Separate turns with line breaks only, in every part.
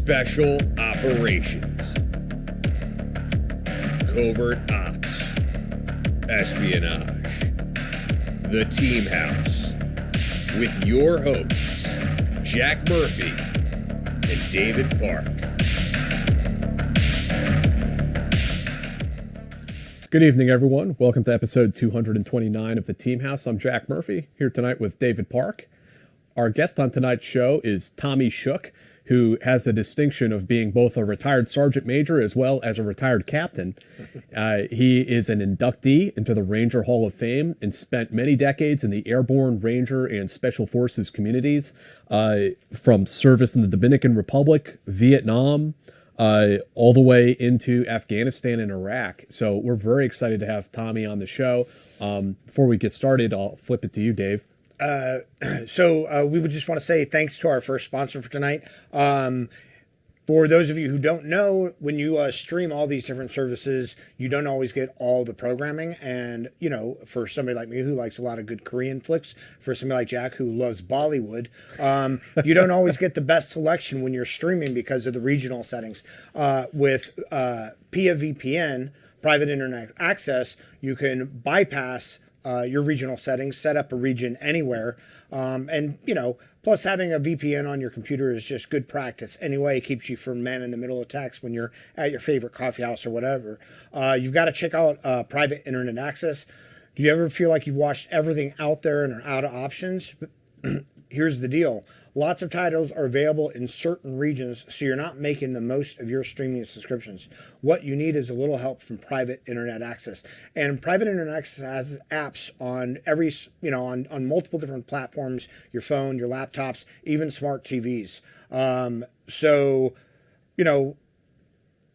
Special Operations, Covert Ops, Espionage, The Team House, with your hosts, Jack Murphy and David Park.
Good evening, everyone. Welcome to episode 229 of The Team House. I'm Jack Murphy, here tonight with David Park. Our guest on tonight's show is Tommy Shook, who has the distinction of being both a retired sergeant major as well as a retired captain. He is an inductee into the Ranger Hall of Fame and spent many decades in the Airborne, Ranger, and Special Forces communities, from service in the Dominican Republic, Vietnam, all the way into Afghanistan and Iraq. So we're very excited to have Tommy on the show. Before we get started, I'll flip it to you, Dave.
So we would just want to say thanks to our first sponsor for tonight. For those of you who don't know, when you stream all these different services, you don't always get all the programming. And, you know, for somebody like me who likes a lot of good Korean flicks, for somebody like Jack who loves Bollywood, you don't always get the best selection when you're streaming because of the regional settings. With PIA VPN, private internet access, you can bypass your regional settings, set up a region anywhere. And, you know, plus having a VPN on your computer is just good practice. Anyway, it keeps you from man-in-the-middle attacks when you're at your favorite coffee house or whatever. You've got to check out private internet access. Do you ever feel like you've watched everything out there and are out of options? Here's the deal. Lots of titles are available in certain regions, so you're not making the most of your streaming subscriptions. What you need is a little help from private internet access. And private internet access has apps on every, you know, on multiple different platforms, your phone, your laptops, even smart TVs. So, you know,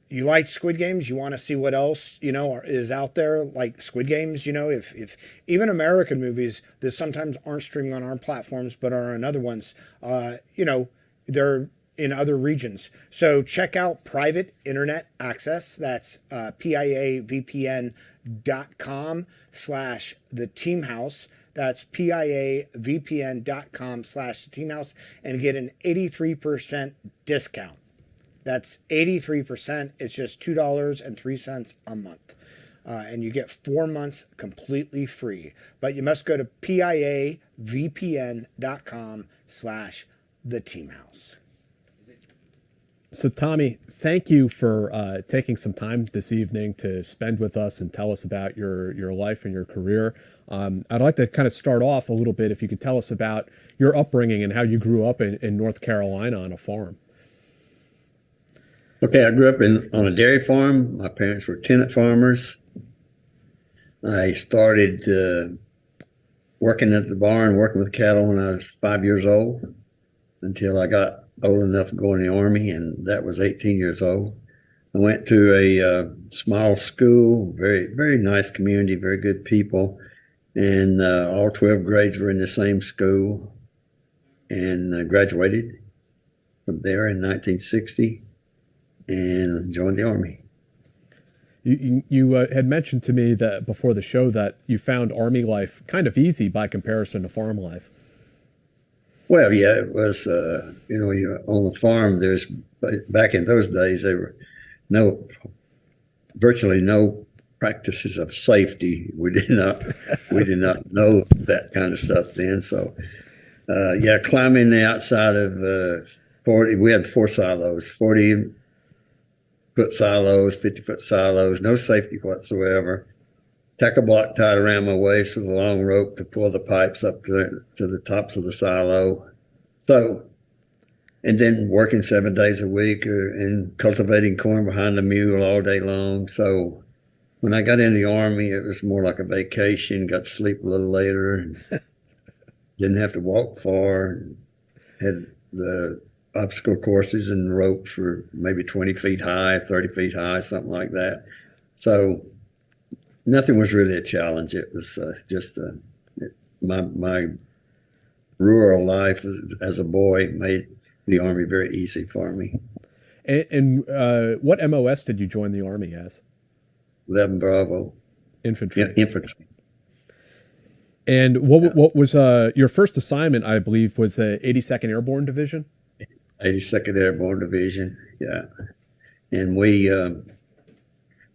you like Squid Games, you want to see what else, you know, is out there like Squid Games, you know, if even American movies that sometimes aren't streaming on our platforms but are on other ones, you know, they're in other regions. So check out private internet access. That's piavpn.com/theteamhouse. That's piavpn.com/theteamhouse and get an 83% discount. That's 83%. It's just $2.03 a month. And you get 4 months completely free. But you must go to piavpn.com/theteamhouse.
So, Tommy, thank you for taking some time this evening to spend with us and tell us about your life and your career. I'd like to kind of start off a little bit, if you could tell us about your upbringing and how you grew up in North Carolina on a farm.
Okay, I grew up on a dairy farm. My parents were tenant farmers. I started working at the barn, working with cattle when I was 5 years old until I got old enough to go in the Army, and that was 18 years old. I went to a small school, very, very nice community, very good people, and all 12 grades were in the same school, and graduated from there in 1960. And joined the Army.
You had mentioned to me that before the show that you found Army life kind of easy by comparison to farm life.
Well, yeah, it was, you know, on the farm, back in those days, there were virtually no practices of safety. We did not know that kind of stuff then. So, yeah, climbing the outside of 40, we had 4 silos, 40-foot silos, 50-foot silos, no safety whatsoever. Tackle block tied around my waist with a long rope to pull the pipes up to the tops of the silo. So, and then working 7 days a week and cultivating corn behind the mule all day long. So when I got in the Army, it was more like a vacation, got to sleep a little later, and didn't have to walk far, and had the obstacle courses and ropes were maybe 20 feet high, 30 feet high, something like that. So nothing was really a challenge. It was just my rural life as a boy made the Army very easy for me.
And what MOS did you join the Army as?
11 Bravo.
Infantry.
Yeah, infantry.
And what was your first assignment, I believe, was the 82nd Airborne Division?
82nd Airborne Division. Yeah. And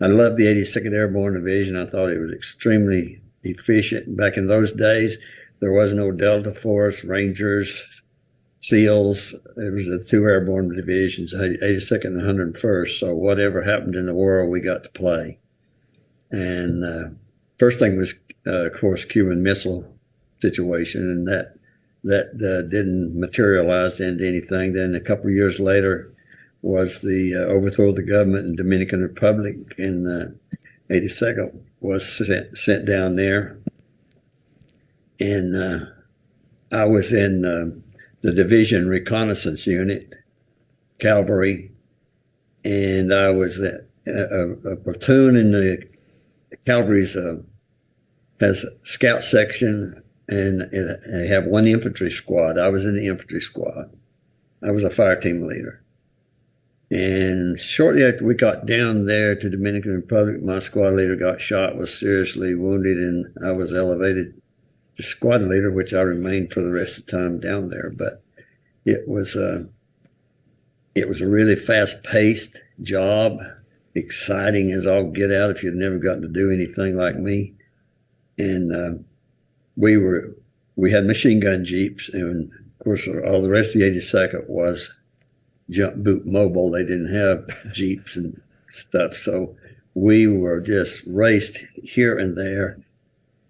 I loved the 82nd Airborne Division. I thought it was extremely efficient. Back in those days, there was no Delta Force, Rangers, SEALs. It was the 2 airborne divisions, 82nd and 101st. So whatever happened in the world, we got to play. And first thing was, of course, Cuban Missile situation, and that didn't materialize into anything. Then a couple of years later was the overthrow of the government in Dominican Republic, and 82nd was sent down there. And I was in the division reconnaissance unit, cavalry, and I was a platoon in the cavalry's has a scout section, and they have 1 infantry squad. I was in the infantry squad. I was a fire team leader. And shortly after we got down there to Dominican Republic, my squad leader got shot, was seriously wounded, and I was elevated to squad leader, which I remained for the rest of the time down there. But it was a really fast-paced job, exciting as all get out if you'd never gotten to do anything like me. And we had machine gun jeeps, and of course all the rest of the 82nd was jump boot mobile. They didn't have jeeps and stuff, so we were just raced here and there.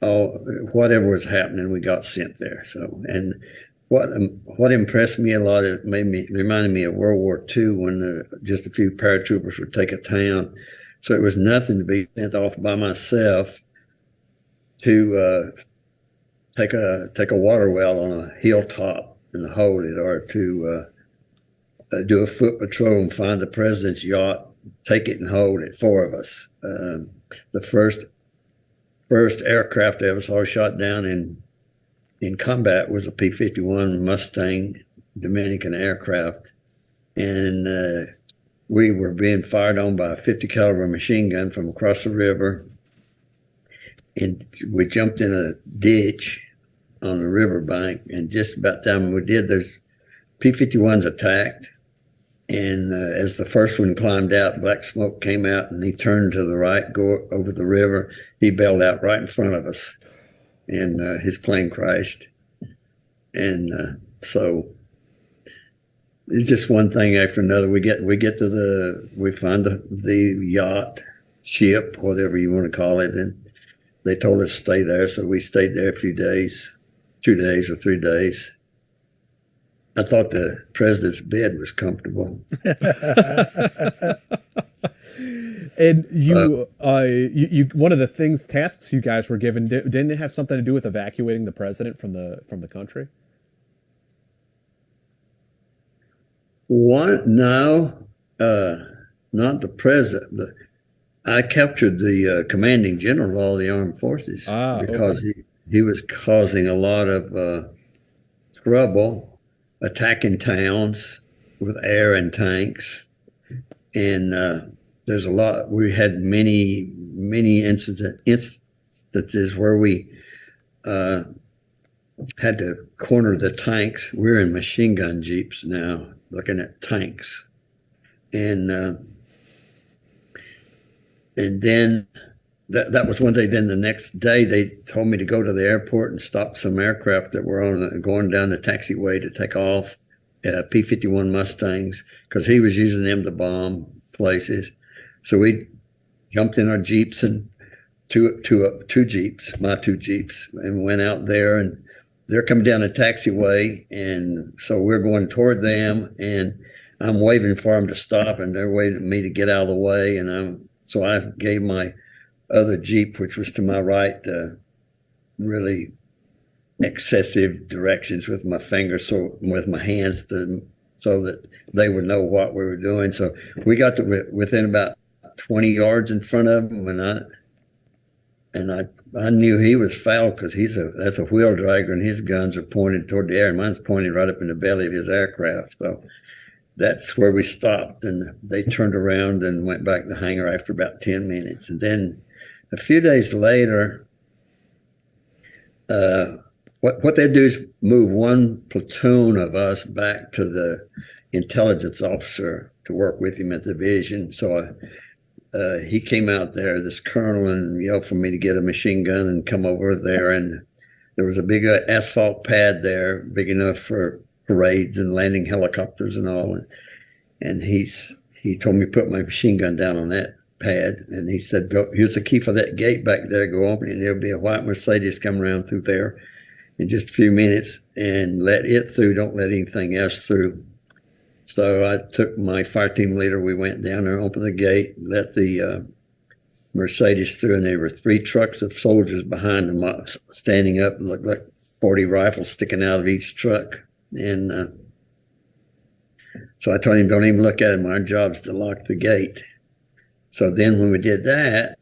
Whatever was happening, we got sent there. So, and what impressed me a lot, it reminded me of World War II when just a few paratroopers would take a town. So it was nothing to be sent off by myself to take a water well on a hilltop and hold it, or to do a foot patrol and find the president's yacht, take it and hold it. 4 of us. The first aircraft I ever saw shot down in combat was a P-51 Mustang Dominican aircraft, and we were being fired on by a 50 caliber machine gun from across the river, and we jumped in a ditch on the riverbank, and just about the time we did, there's P-51s attacked. And as the first one climbed out, black smoke came out, and he turned to the right, go over the river. He bailed out right in front of us, and his plane crashed. And so it's just one thing after another. We get to we find the yacht, ship, whatever you want to call it, and they told us to stay there. So we stayed there a few days, 2 days or 3 days. I thought the president's bed was comfortable.
And you one of the tasks you guys were given, didn't it have something to do with evacuating the president from the country?
What? No, not the president. I captured the commanding general of all the armed forces because he was causing a lot of trouble, attacking towns with air and tanks. And there's a lot, we had many instances where we had to corner the tanks. We're in machine gun jeeps now, looking at tanks. And then that was one day. Then the next day, they told me to go to the airport and stop some aircraft that were going down the taxiway to take off, P-51 Mustangs, because he was using them to bomb places. So we jumped in our jeeps, and two jeeps, my 2 jeeps, and went out there, and they're coming down the taxiway, and so we're going toward them, and I'm waving for them to stop, and they're waving at me to get out of the way, so I gave my other jeep, which was to my right, really excessive directions with my fingers, so with my hands, so that they would know what we were doing. So we got to within about 20 yards in front of him, and I knew he was foul because that's a wheel dragger, and his guns are pointed toward the air, and mine's pointed right up in the belly of his aircraft. So that's where we stopped, and they turned around and went back to the hangar after about 10 minutes. And then a few days later, what they do is move one platoon of us back to the intelligence officer to work with him at the division. So he came out there, this colonel, and yelled for me to get a machine gun and come over there. And there was a big asphalt pad there, big enough for parades and landing helicopters and all. And he told me to put my machine gun down on that pad. And he said, "Go, here's the key for that gate back there. Go open it, and there'll be a white Mercedes come around through there in just a few minutes, and let it through. Don't let anything else through." So I took my fire team leader. We went down there, opened the gate, let the Mercedes through, and there were 3 trucks of soldiers behind them standing up, looked like 40 rifles sticking out of each truck. And so I told him, "Don't even look at him. Our job's to lock the gate." So then when we did that,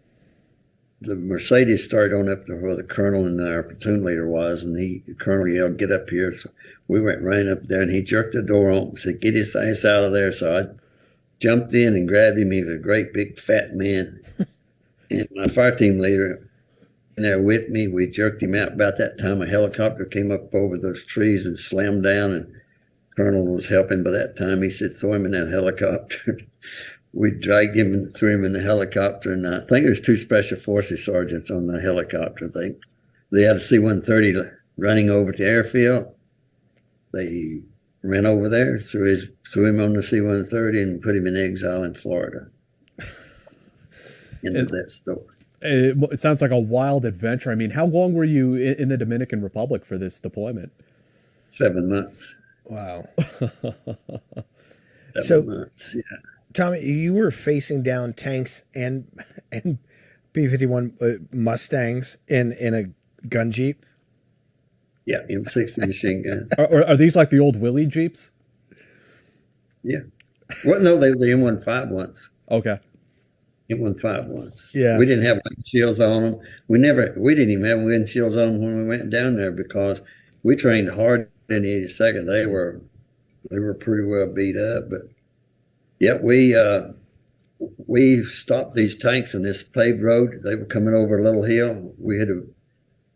the Mercedes started on up to where the colonel and our platoon leader was, and the colonel yelled, "Get up here." So we went right up there, and he jerked the door open and said, "Get his ass out of there." So I jumped in and grabbed him. He was a great big fat man. And my fire team leader in there with me, we jerked him out. About that time, a helicopter came up over those trees and slammed down, and the colonel was helping by that time. He said, "Throw him in that helicopter." We dragged him and threw him in the helicopter, and I think there's 2 special forces sergeants on the helicopter. They had a C-130 running over to the airfield. They ran over there, threw him on the C-130, and put him in exile in Florida. End of that story.
It sounds like a wild adventure. I mean, how long were you in the Dominican Republic for this deployment?
7 months.
Wow.
7 months, yeah.
Tommy, you were facing down tanks and B-51 Mustangs in a gun jeep.
Yeah, M60 machine gun.
Are these like the old Willie Jeeps?
Yeah. Well, no, they were the M15 ones.
Okay.
M15 ones.
Yeah.
We didn't have windshields on them. We didn't even have windshields on them when we went down there because we trained hard in the 82nd. They were pretty well beat up, but yeah, we stopped these tanks on this paved road. They were coming over a little hill. We had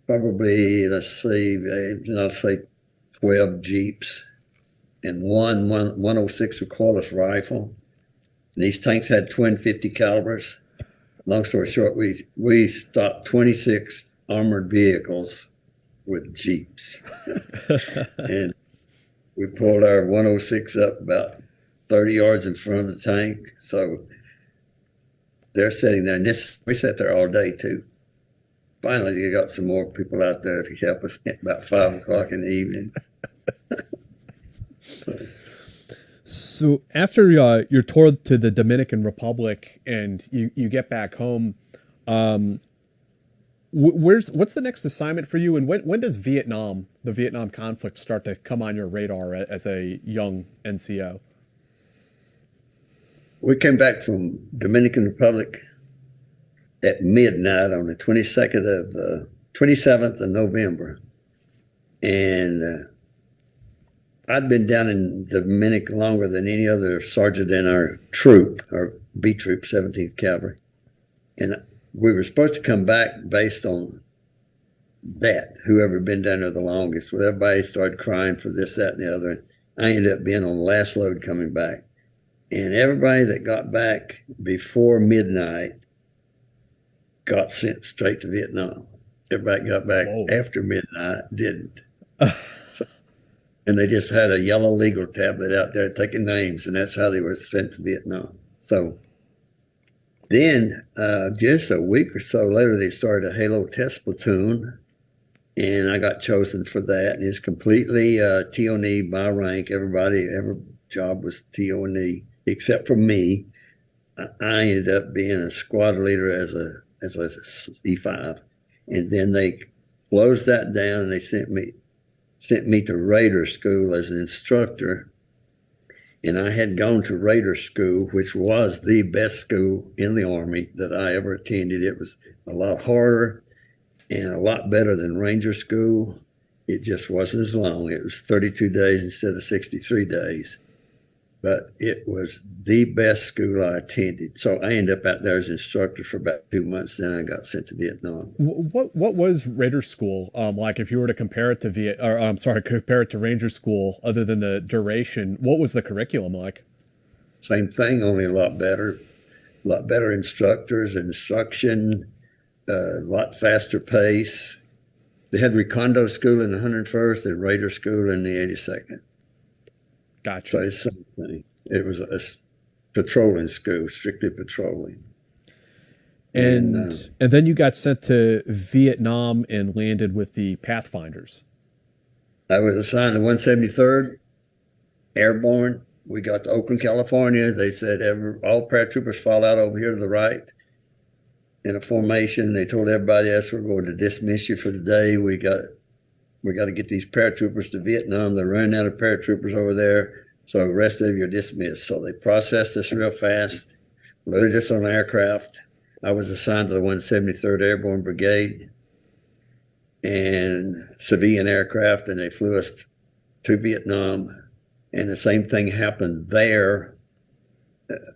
probably, I'll say 12 Jeeps and one 106 recoilless rifle. And these tanks had twin 50 calibers. Long story short, we stopped 26 armored vehicles with Jeeps. And we pulled our 106 up about 30 yards in front of the tank. So they're sitting there, and we sat there all day too. Finally, they got some more people out there to help us at about 5 o'clock in the evening.
So after your tour to the Dominican Republic and you get back home, what's the next assignment for you? And when does the Vietnam conflict start to come on your radar as a young NCO?
We came back from Dominican Republic at midnight on the 27th of November. And I'd been down in Dominican longer than any other sergeant in our troop, our B Troop, 17th Cavalry. And we were supposed to come back based on that, whoever had been down there the longest. Well, everybody started crying for this, that, and the other. And I ended up being on the last load coming back. And everybody that got back before midnight got sent straight to Vietnam. Everybody got back after midnight didn't. And they just had a yellow legal tablet out there taking names, and that's how they were sent to Vietnam. So then just a week or so later, they started a Halo test platoon, and I got chosen for that. And it's completely T-O-N-E by rank. Every job was T-O-N-E. Except for me. I ended up being a squad leader as a E5, and then they closed that down and they sent me to Raider School as an instructor. And I had gone to Raider School, which was the best school in the Army that I ever attended. It was a lot harder and a lot better than Ranger School. It just wasn't as long. It was 32 days instead of 63 days. but it was the best school I attended. So I ended up out there as instructor for about 2 months. Then I got sent to Vietnam.
What was Raider School like? If you were to compare it to compare it to Ranger School, other than the duration, what was the curriculum like?
Same thing, only a lot better. A lot better instructors, instruction, a lot faster pace. They had Recondo School in the 101st and Raider School in the 82nd.
Gotcha.
So it's the same thing. It was a patrolling school, strictly patrolling.
And then you got sent to Vietnam and landed with the Pathfinders.
I was assigned to 173rd Airborne. We got to Oakland, California. They said all paratroopers fall out over here to the right in a formation. They told everybody else, we're going to dismiss you for the day. We got to get these paratroopers to Vietnam. They're running out of paratroopers over there. So the rest of you are dismissed. So they processed us real fast, loaded us on an aircraft. I was assigned to the 173rd Airborne Brigade and civilian aircraft, and they flew us to Vietnam. And the same thing happened there.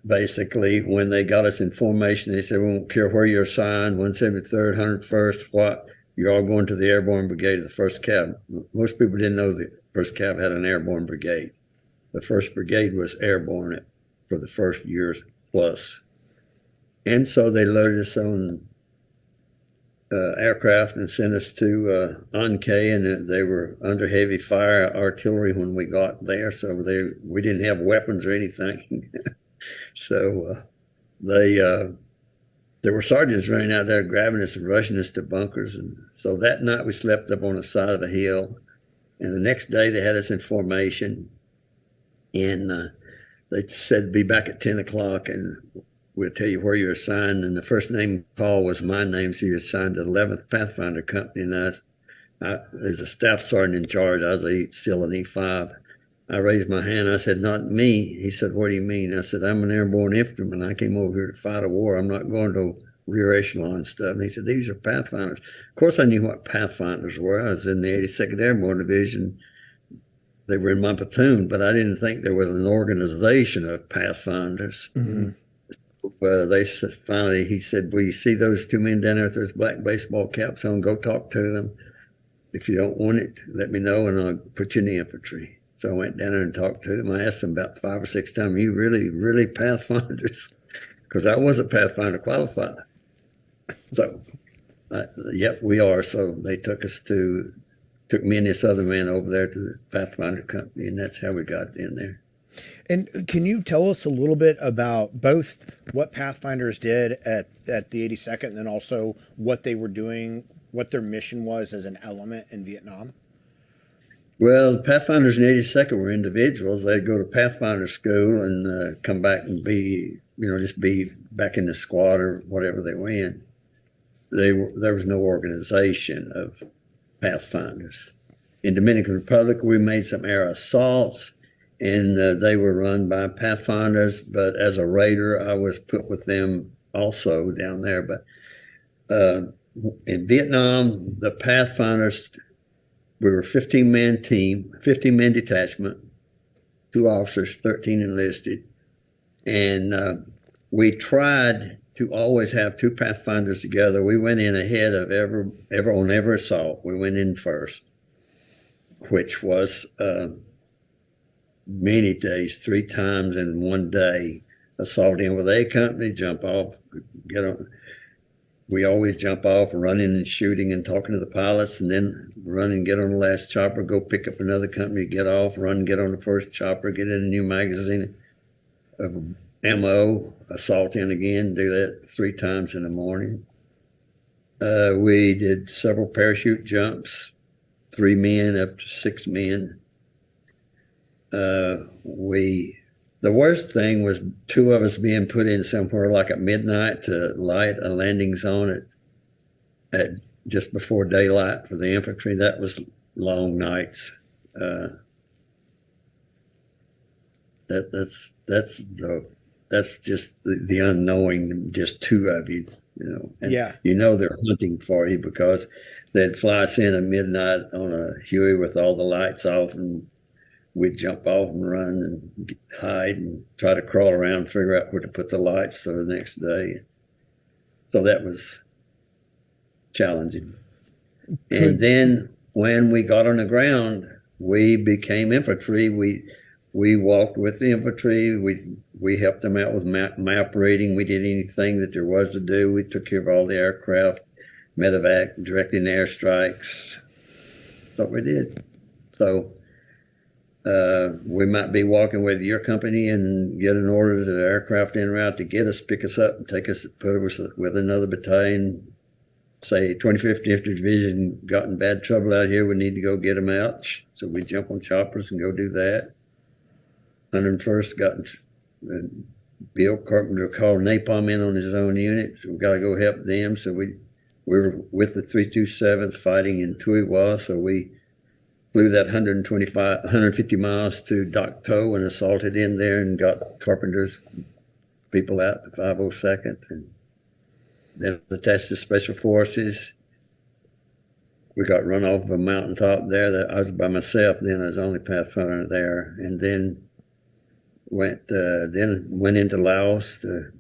Basically, when they got us in formation, they said, we won't care where you're assigned, 173rd, 101st, what, you're all going to the Airborne Brigade of the 1st Cav. Most people didn't know the 1st Cav had an Airborne Brigade. The 1st Brigade was airborne for the first year plus. And so they loaded us on aircraft and sent us to Ankei, and they were under heavy fire artillery when we got there. So we didn't have weapons or anything. So there were sergeants running out there grabbing us and rushing us to bunkers. And so that night we slept up on the side of a hill. And the next day they had us in formation. And they said, be back at 10 o'clock and we'll tell you where you're assigned. And the first name call was my name. So you're assigned to the 11th Pathfinder Company. And I as a staff sergeant in charge, I was still an E5. I raised my hand. I said, not me. He said, what do you mean? I said, I'm an airborne infantryman. I came over here to fight a war. I'm not going to rear echelon stuff. And he said, these are Pathfinders. Of course, I knew what Pathfinders were. I was in the 82nd Airborne Division. They were in my platoon, but I didn't think there was an organization of Pathfinders. Mm-hmm. Finally, he said, well, you see those two men down there with those black baseball caps on? Go talk to them. If you don't want it, let me know, and I'll put you in the infantry. So I went down there and talked to them. I asked them about 5 or 6 times, are you really Pathfinders? Because I wasn't Pathfinder qualified. So, yep, we are. So they took me and this other man over there to the Pathfinder Company, and that's how we got in there.
And can you tell us a little bit about both what Pathfinders did at the 82nd and then also what they were doing, what their mission was as an element in Vietnam?
Well, the Pathfinders in the 82nd were individuals. They'd go to Pathfinder school and come back and just be back in the squad or whatever they were in. There was no organization of Pathfinders. In Dominican Republic, we made some air assaults, and they were run by Pathfinders. But as a raider, I was put with them also down there. But in Vietnam, the Pathfinders, we were a 15-man team, 15-man detachment, 2 officers, 13 enlisted. And we tried to always have 2 Pathfinders together. We went in ahead of on every assault. We went in first, which was many days, 3 times in one day. Assault in with A company, jump off, get on. We always jump off, running and shooting and talking to the pilots, and then run and get on the last chopper, go pick up another company, get off, run, get on the first chopper, get in a new magazine of ammo, assault in again, do that 3 times in the morning. We did several parachute jumps, 3 men up to 6 men. The worst thing was 2 of us being put in somewhere like at midnight to light a landing zone at just before daylight for the infantry. That was long nights. That's just the unknowing, just 2 of you, And
yeah.
They're hunting for you because they'd fly us in at midnight on a Huey with all the lights off and we'd jump off and run and hide and try to crawl around and figure out where to put the lights for the next day. So that was challenging. And then when we got on the ground, we became infantry. We walked with the infantry. We helped them out with map reading. We did anything that there was to do. We took care of all the aircraft, medevac, directing airstrikes. That's what we did. So we might be walking with your company and get an order to the aircraft en route to get us, pick us up, and take us, put us with another battalion. Say 25th Infantry Division got in bad trouble out here. We need to go get them out. So we jump on choppers and go do that. 101st got Bill Carpenter called napalm in on his own unit. So we got to go help them. So we were with the 327th fighting in Tuiwa. So we flew that 150 miles to Dak To and assaulted in there and got Carpenter's people out, the 502nd, and then attached to Special Forces. We got run off of a mountaintop there. That I was by myself then. I was the only Pathfinder there, and then went into Laos to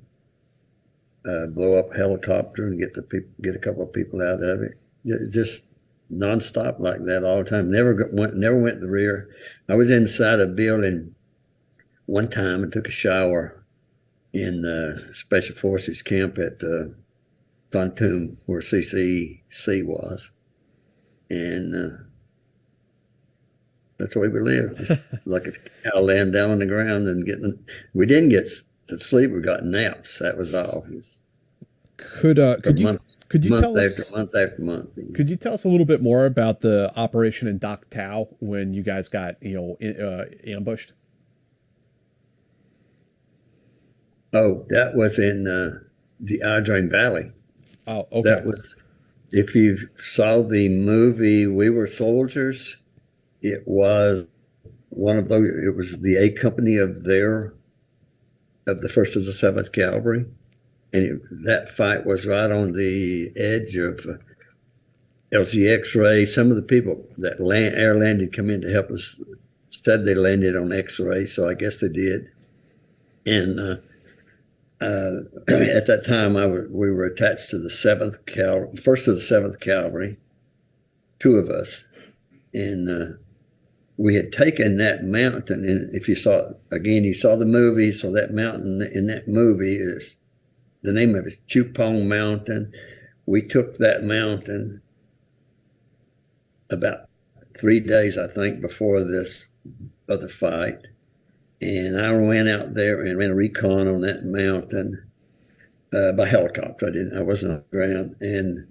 blow up a helicopter and get a couple of people out of it. Just nonstop like that all the time. Never went in the rear. I was inside a building one time and took a shower in Special Forces camp at Pontoon, where CCC was, and that's the way we lived, just like a cow laying down on the ground and getting. We didn't get to sleep. We got naps. That was all.
Could you tell us
month after month?
Could you tell us a little bit more about the operation in Dak To when you guys got ambushed?
Oh, that was in the Ia Drang Valley.
Oh, okay.
That was, if you saw the movie We Were Soldiers, it was one of those. It was the A Company of the 1st of the 7th Cavalry. And that fight was right on the edge of LC X-ray. Some of the people that air landed come in to help us said they landed on X-ray, so I guess they did. And at that time, we were attached to the 1st of the 7th Cavalry, two of us, and we had taken that mountain. And if you saw the movie, so that mountain in that movie is. The name of it is Chupong Mountain. We took that mountain about 3 days, I think, before this other fight. And I went out there and ran a recon on that mountain by helicopter. I wasn't on the ground. And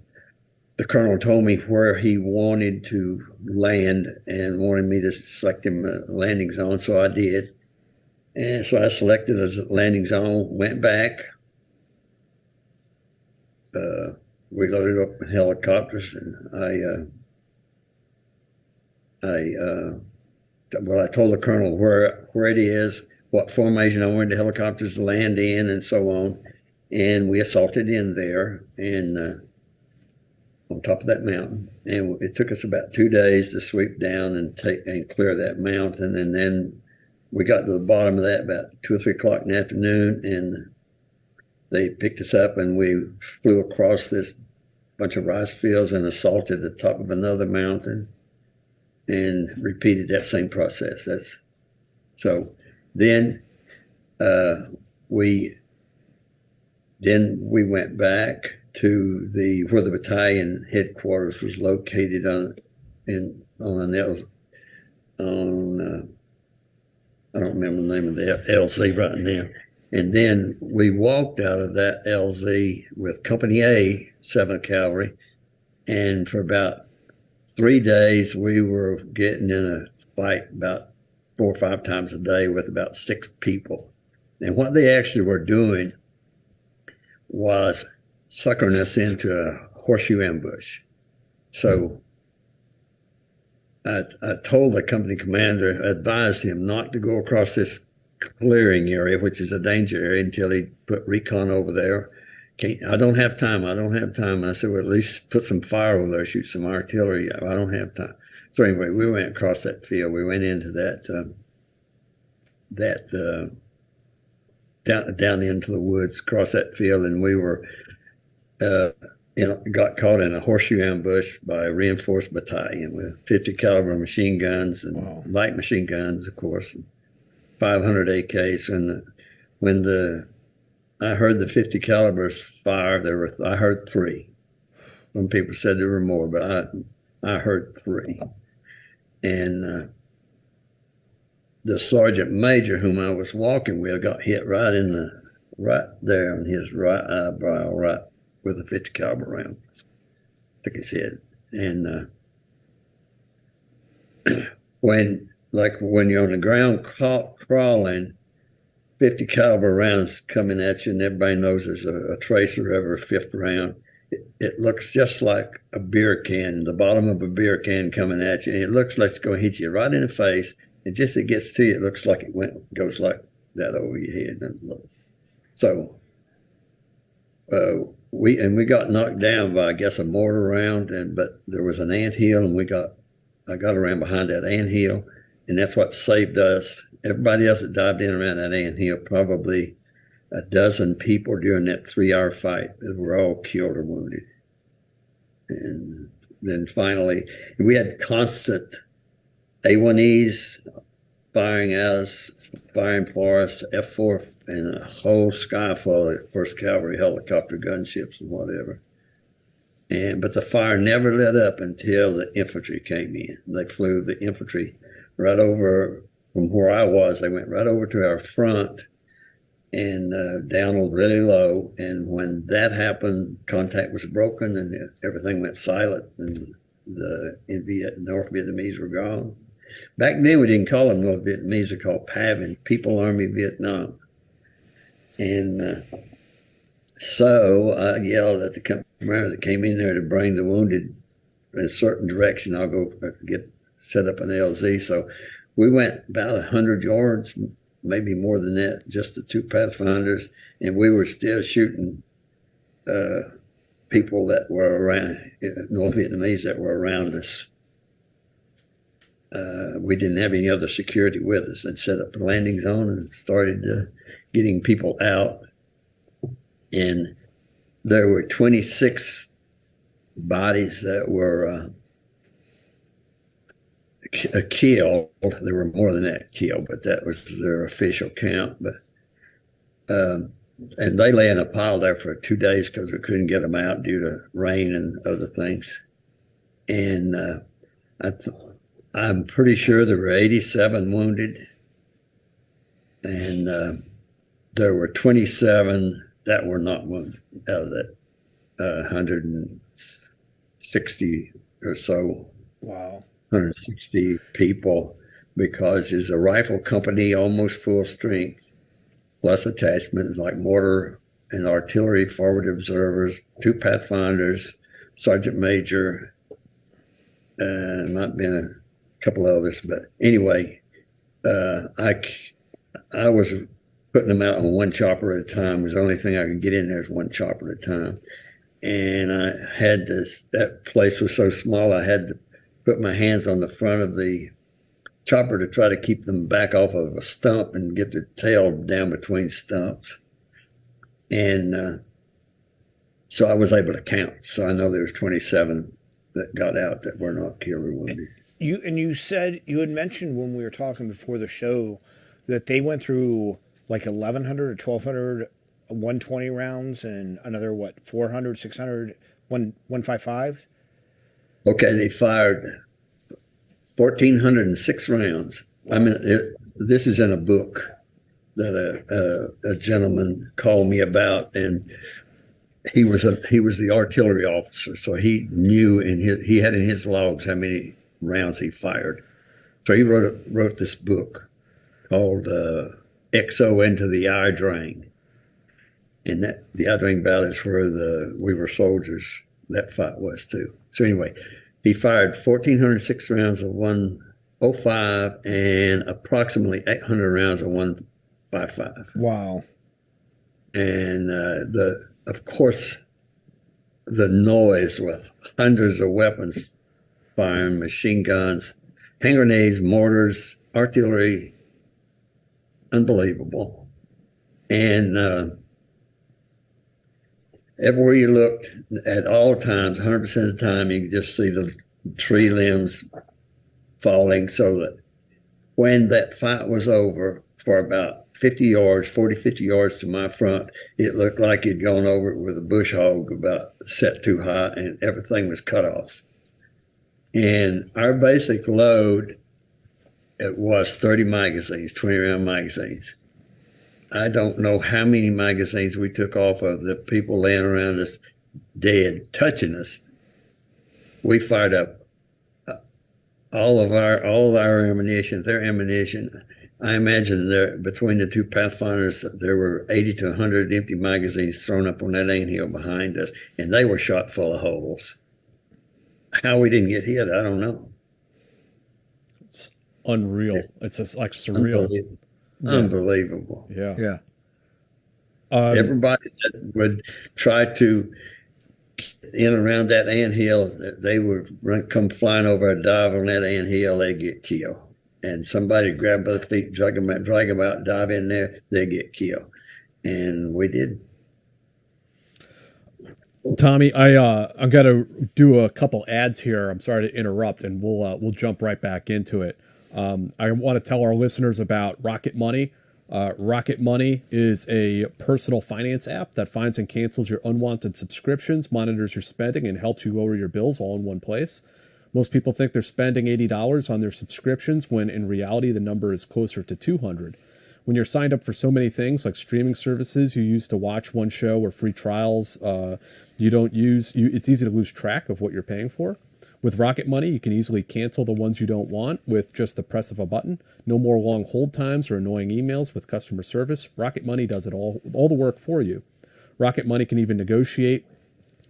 the colonel told me where he wanted to land and wanted me to select him a landing zone. So I did. And so I selected a landing zone, went back. We loaded up helicopters, and I told the colonel where it is, what formation I wanted the helicopters to land in, and so on. And we assaulted in there and on top of that mountain. And it took us about 2 days to sweep down and clear that mountain. And then we got to the bottom of that about 2 or 3 o'clock in the afternoon, and they picked us up, and we flew across this bunch of rice fields and assaulted the top of another mountain and repeated that same process. So then we went back to where the battalion headquarters was located I don't remember the name of the LZ right now. And then we walked out of that LZ with Company A, 7th Cavalry, and for about 3 days we were getting in a fight about 4 or 5 times a day with about 6 people. And what they actually were doing was suckering us into a horseshoe ambush. So I told the company commander, advised him not to go across this clearing area, which is a danger area, until he put recon over there. I don't have time. I said, well, at least put some fire over there, shoot some artillery. I don't have time. So anyway, we went across that field. We went into down into the woods, across that field, and we were got caught in a horseshoe ambush by a reinforced battalion with 50 caliber machine guns and light machine guns, of course, and 500 AKs. When I heard the 50 calibers fire, I heard 3. Some people said there were more, but I heard 3. And the sergeant major whom I was walking with got hit right there on his right eyebrow, right with a 50 caliber round. Took his head. And when you're on the ground crawling, 50 caliber rounds coming at you, and everybody knows there's a tracer every 5th round. It looks just like a beer can, the bottom of a beer can coming at you, and it looks like it's going to hit you right in the face. And just as it gets to you, it looks like goes like that over your head. So we got knocked down by, I guess, a mortar round, but there was an anthill, and I got around behind that anthill, and that's what saved us. Everybody else that dived in around that anthill, probably a dozen people during that 3-hour fight, were all killed or wounded. And then finally, we had constant A1Es firing at us, firing for us, F4, and a whole sky full of 1st Cavalry helicopter gunships and whatever. But the fire never let up until the infantry came in. They flew the infantry right over from where I was. They went right over to our front and down really low. And when that happened, contact was broken and everything went silent, and the North Vietnamese were gone. Back then, we didn't call them North Vietnamese; they called PAVN, People Army Vietnam. And so I yelled at the company commander that came in there to bring the wounded in a certain direction. I'll go get set up an LZ. So we went about 100 yards, maybe more than that, just the 2 Pathfinders, and we were still shooting people that were around, North Vietnamese that were around us. We didn't have any other security with us, and set up a landing zone and started getting people out. And there were 26 bodies that were killed. There were more than that killed, but that was their official count. But and they lay in a pile there for 2 days because we couldn't get them out due to rain and other things. And I'm pretty sure there were 87 wounded, and there were 27 that were not wounded out of that 160 or so.
Wow.
160 people, because it's a rifle company, almost full strength, plus attachments like mortar and artillery, forward observers, 2 Pathfinders, sergeant major, might been a couple others, but anyway, I was putting them out on 1 chopper at a time. It was the only thing I could get in there is 1 chopper at a time. And I had that place was so small, I had to put my hands on the front of the chopper to try to keep them back off of a stump and get their tail down between stumps. And so I was able to count. So I know there was 27 that got out that were not killed or wounded.
You said, you had mentioned when we were talking before the show that they went through like 1,100 or 1,200 120 rounds and another, 400, 600, 155?
Okay, they fired 1,406 rounds. I mean, this is in a book that a gentleman called me about, and he was the artillery officer, so he knew he had in his logs how many rounds he fired. So he wrote this book called XO Into the Ia Drang. And that the Ia Drang Valley is where we were soldiers. That fight was too. So anyway, he fired 1,406 rounds of 105 and approximately 800 rounds of 155.
Wow.
And of course, the noise with hundreds of weapons firing machine guns, hand grenades, mortars, artillery, unbelievable. And everywhere you looked, at all times, 100% of the time, you could just see the tree limbs falling, so that when that fight was over, for about 50 yards to my front, it looked like you'd gone over it with a bush hog about set too high, and everything was cut off. And our basic load, it was 30 magazines, 20 round magazines. I don't know how many magazines we took off of the people laying around us dead, touching us. We fired up all of our ammunition, their ammunition. I imagine there, between the two Pathfinders, there were 80 to 100 empty magazines thrown up on that anthill behind us, and they were shot full of holes. How we didn't get hit, I don't know.
It's unreal. It's just like surreal.
Unbelievable.
Yeah.
Yeah.
Everybody that would try to in around that anthill, they would come flying over a dive on that anthill, they'd get killed. And somebody grab both feet, drag them out, dive in there, they get killed. And we did.
Tommy, I'm gonna do a couple ads here. I'm sorry to interrupt, and we'll jump right back into it. I want to tell our listeners about Rocket Money. Rocket Money is a personal finance app that finds and cancels your unwanted subscriptions, monitors your spending, and helps you lower your bills all in one place. Most people think they're spending $80 on their subscriptions, when in reality the number is closer to $200. When you're signed up for so many things like streaming services you use to watch one show or free trials you don't use, it's easy to lose track of what you're paying for. With Rocket Money, you can easily cancel the ones you don't want with just the press of a button. No more long hold times or annoying emails with customer service. Rocket Money does it all the work for you. Rocket Money can even negotiate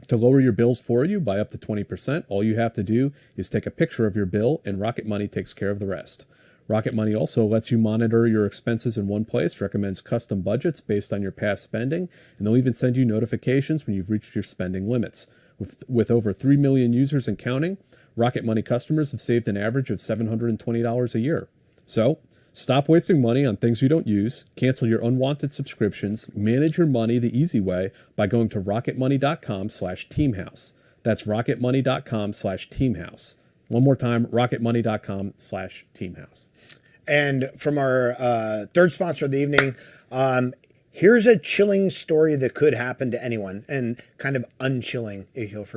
to lower your bills for you by up to 20%. All you have to do is take a picture of your bill, and Rocket Money takes care of the rest. Rocket Money also lets you monitor your expenses in one place, recommends custom budgets based on your past spending, and they'll even send you notifications when you've reached your spending limits. With over 3 million users and counting, Rocket Money customers have saved an average of $720 a year. So, stop wasting money on things you don't use, cancel your unwanted subscriptions, manage your money the easy way by going to rocketmoney.com/teamhouse. That's rocketmoney.com/teamhouse. One more time, rocketmoney.com/teamhouse.
And from our third sponsor of the evening, here's a chilling story that could happen to anyone, and kind of unchilling, if you'll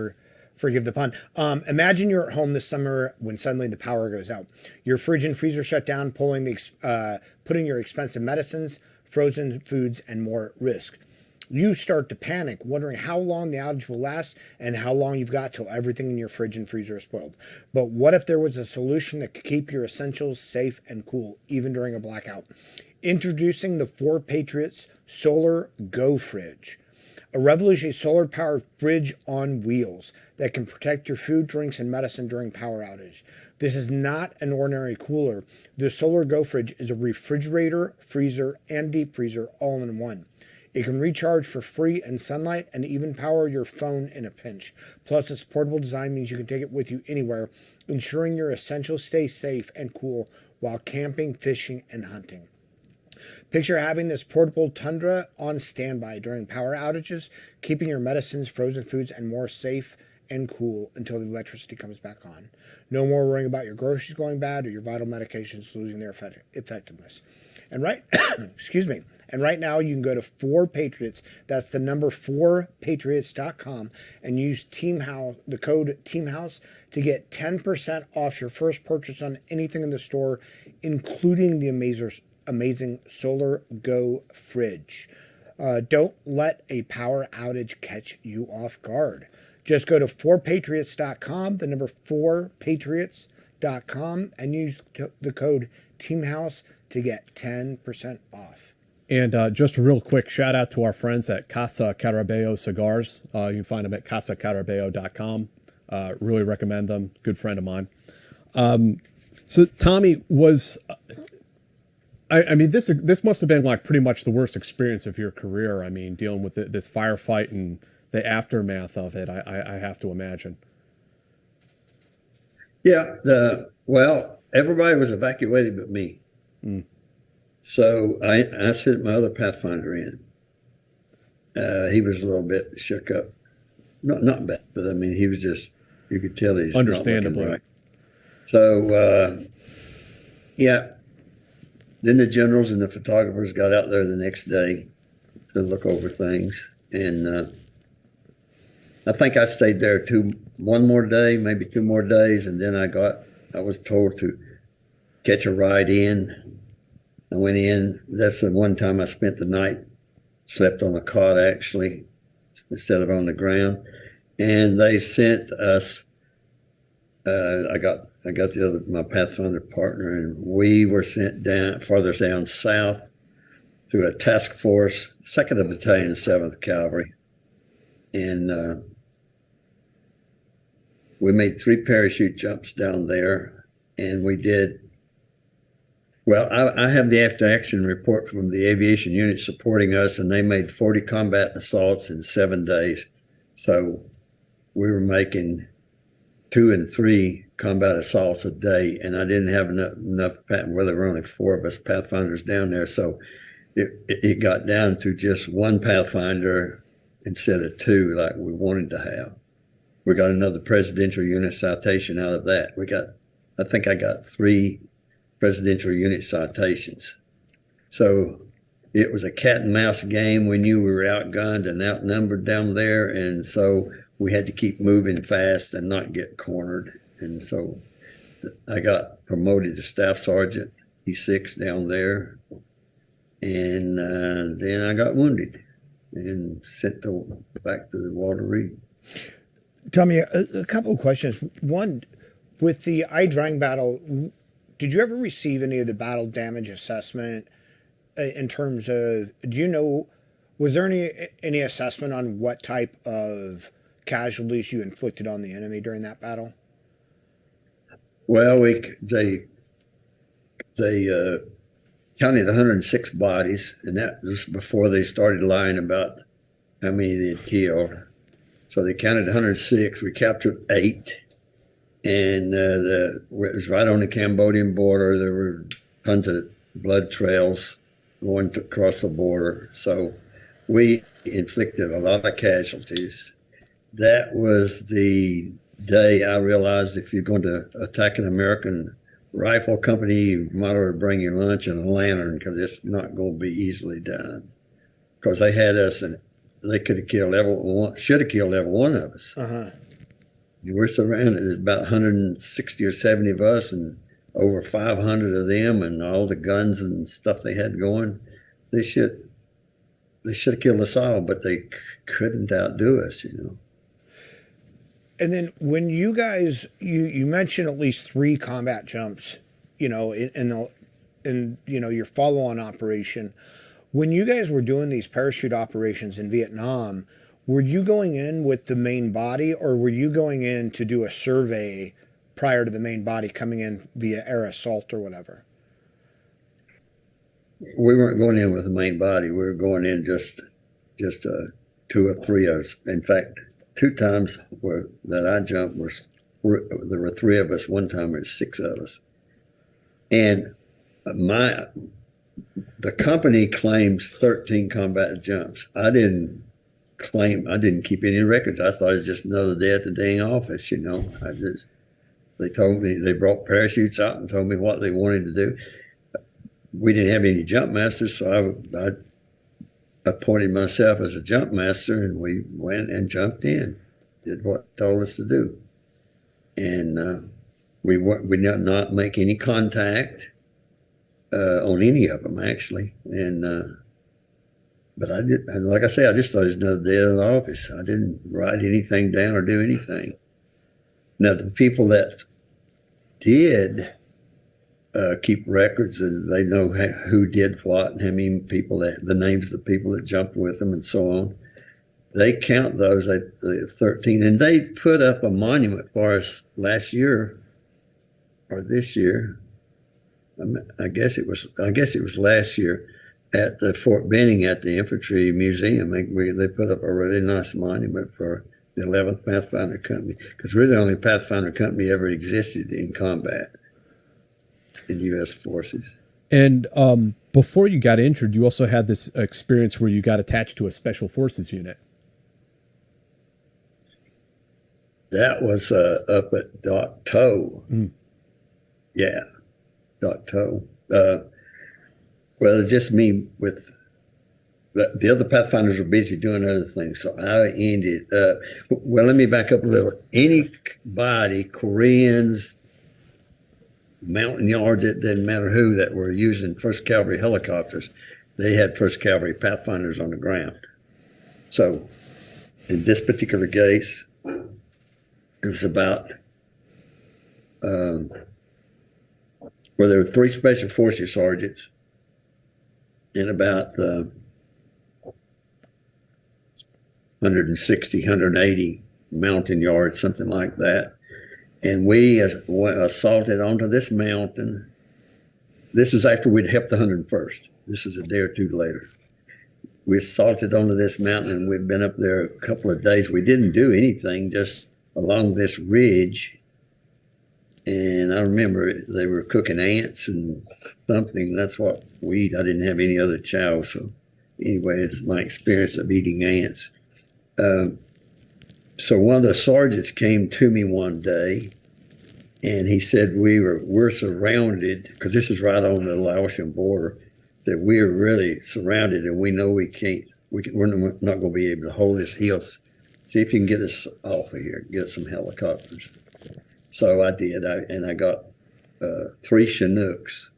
forgive the pun. Imagine you're at home this summer when suddenly the power goes out. Your fridge and freezer shut down, putting your expensive medicines, frozen foods, and more at risk. You start to panic, wondering how long the outage will last and how long you've got till everything in your fridge and freezer is spoiled. But what if there was a solution that could keep your essentials safe and cool, even during a blackout? Introducing the 4 Patriots Solar Go Fridge, a revolutionary solar-powered fridge on wheels that can protect your food, drinks, and medicine during power outage. This is not an ordinary cooler. The Solar Go Fridge is a refrigerator, freezer, and deep freezer all in one. It can recharge for free in sunlight and even power your phone in a pinch. Plus, its portable design means you can take it with you anywhere, ensuring your essentials stay safe and cool while camping, fishing, and hunting. Picture having this portable Tundra on standby during power outages, keeping your medicines, frozen foods, and more safe and cool until the electricity comes back on. No more worrying about your groceries going bad or your vital medications losing their effectiveness. And excuse me. And right now you can go to 4Patriots, that's the number 4patriots.com, and use the code TEAMHOUSE to get 10% off your first purchase on anything in the store, including the amazing Solar Go Fridge. Don't let a power outage catch you off guard. Just go to 4patriots.com, the number 4patriots.com, and use the code TEAMHOUSE to get 10% off.
And just a real quick shout out to our friends at Casa Carabeo Cigars. You can find them at casacarabeo.com. Really recommend them. Good friend of mine. So Tommy was, I mean, this must have been like pretty much the worst experience of your career. I mean, dealing with this firefight and the aftermath of it, I have to imagine.
Yeah. Everybody was evacuated but me. So I sent my other Pathfinder in. He was a little bit shook up. Not bad, but I mean, he was just, you could tell he's
Understandably.
not looking right. So, yeah. Then the generals and the photographers got out there the next day to look over things. And I think I stayed there one more day, maybe 2 more days. And then I was told to catch a ride in. I went in. That's the one time I spent the night, slept on a cot actually, instead of on the ground. And they sent us, I got my Pathfinder partner, and we were sent farther down south to a task force, 2nd Battalion, 7th Cavalry. And we made 3 parachute jumps down there, and we did, well, I have the after-action report from the aviation unit supporting us, and they made 40 combat assaults in 7 days. So we were making 2 and 3 combat assaults a day, and I didn't have enough there were only 4 of us Pathfinders down there, so it got down to just 1 Pathfinder instead of 2 like we wanted to have. We got another presidential unit citation out of that. I think I got 3 presidential unit citations. So it was a cat and mouse game. We knew we were outgunned and outnumbered down there, and so we had to keep moving fast and not get cornered. And so I got promoted to staff sergeant, E6 down there, and then I got wounded and sent back to the Walter Reed.
Tommy, a couple of questions. One, with the Ia Drang battle, did you ever receive any of the battle damage assessment in terms of, was there any assessment on what type of casualties you inflicted on the enemy during that battle?
Well, they counted 106 bodies, and that was before they started lying about how many they had killed. So they counted 106. We captured 8, and it was right on the Cambodian border. There were tons of blood trails going across the border. So we inflicted a lot of casualties. That was the day I realized if you're going to attack an American rifle company, you might ought to bring your lunch and a lantern, because it's not going to be easily done. Because they had us, and they could have killed should have killed every one of us.
Uh-huh.
We're surrounded. There's about 160 or 70 of us, and over 500 of them, and all the guns and stuff they had going. They should have killed us all, but they couldn't outdo us,
And then when you guys, you mentioned at least 3 combat jumps, in your follow-on operation. When you guys were doing these parachute operations in Vietnam, were you going in with the main body, or were you going in to do a survey prior to the main body coming in via air assault or whatever?
We weren't going in with the main body. We were going in just 2 or 3 of us. In fact, 2 times that I jumped there were 3 of us. One time there was 6 of us. And the company claims 13 combat jumps. I didn't keep any records. I thought it was just another day at the dang office, They told me, they brought parachutes out and told me what they wanted to do. We didn't have any jump masters, so I appointed myself as a jump master, and we went and jumped in, did what they told us to do. And we did not make any contact on any of them, actually. And but I did, and like I say, I just thought it was another day at the office. I didn't write anything down or do anything. Now, the people that did keep records, and they know who did what and how many people, the names of the people that jumped with them and so on. They count those, the 13, and they put up a monument for us last year or this year. I guess it was last year at the Fort Benning at the Infantry Museum. They put up a really nice monument for the 11th Pathfinder Company, because we're the only Pathfinder company ever existed in combat in U.S. forces.
And before you got injured, you also had this experience where you got attached to a special forces unit.
That was up at Dock Toe. Yeah, Dock Toe. Well, it's just me with the other Pathfinders were busy doing other things, so I ended up. Well, let me back up a little. Anybody, Koreans, Montagnards, it didn't matter who, that were using 1st Cavalry helicopters, they had 1st Cavalry Pathfinders on the ground. So in this particular case, it was about, well, there were 3 Special Forces sergeants and about 160, 180 mountain yards, something like that. And we assaulted onto this mountain. This is after we'd helped the 101st. This is a day or two later. We assaulted onto this mountain, and we'd been up there a couple of days. We didn't do anything, just along this ridge. And I remember they were cooking ants and something. That's what we eat. I didn't have any other chow. So anyway, it's my experience of eating ants. So one of the sergeants came to me one day, and he said, we're surrounded, because this is right on the Laotian border, that we're really surrounded, and we know we're not going to be able to hold this hill. See if you can get us off of here, get some helicopters. So I did, and I got 3 Chinooks,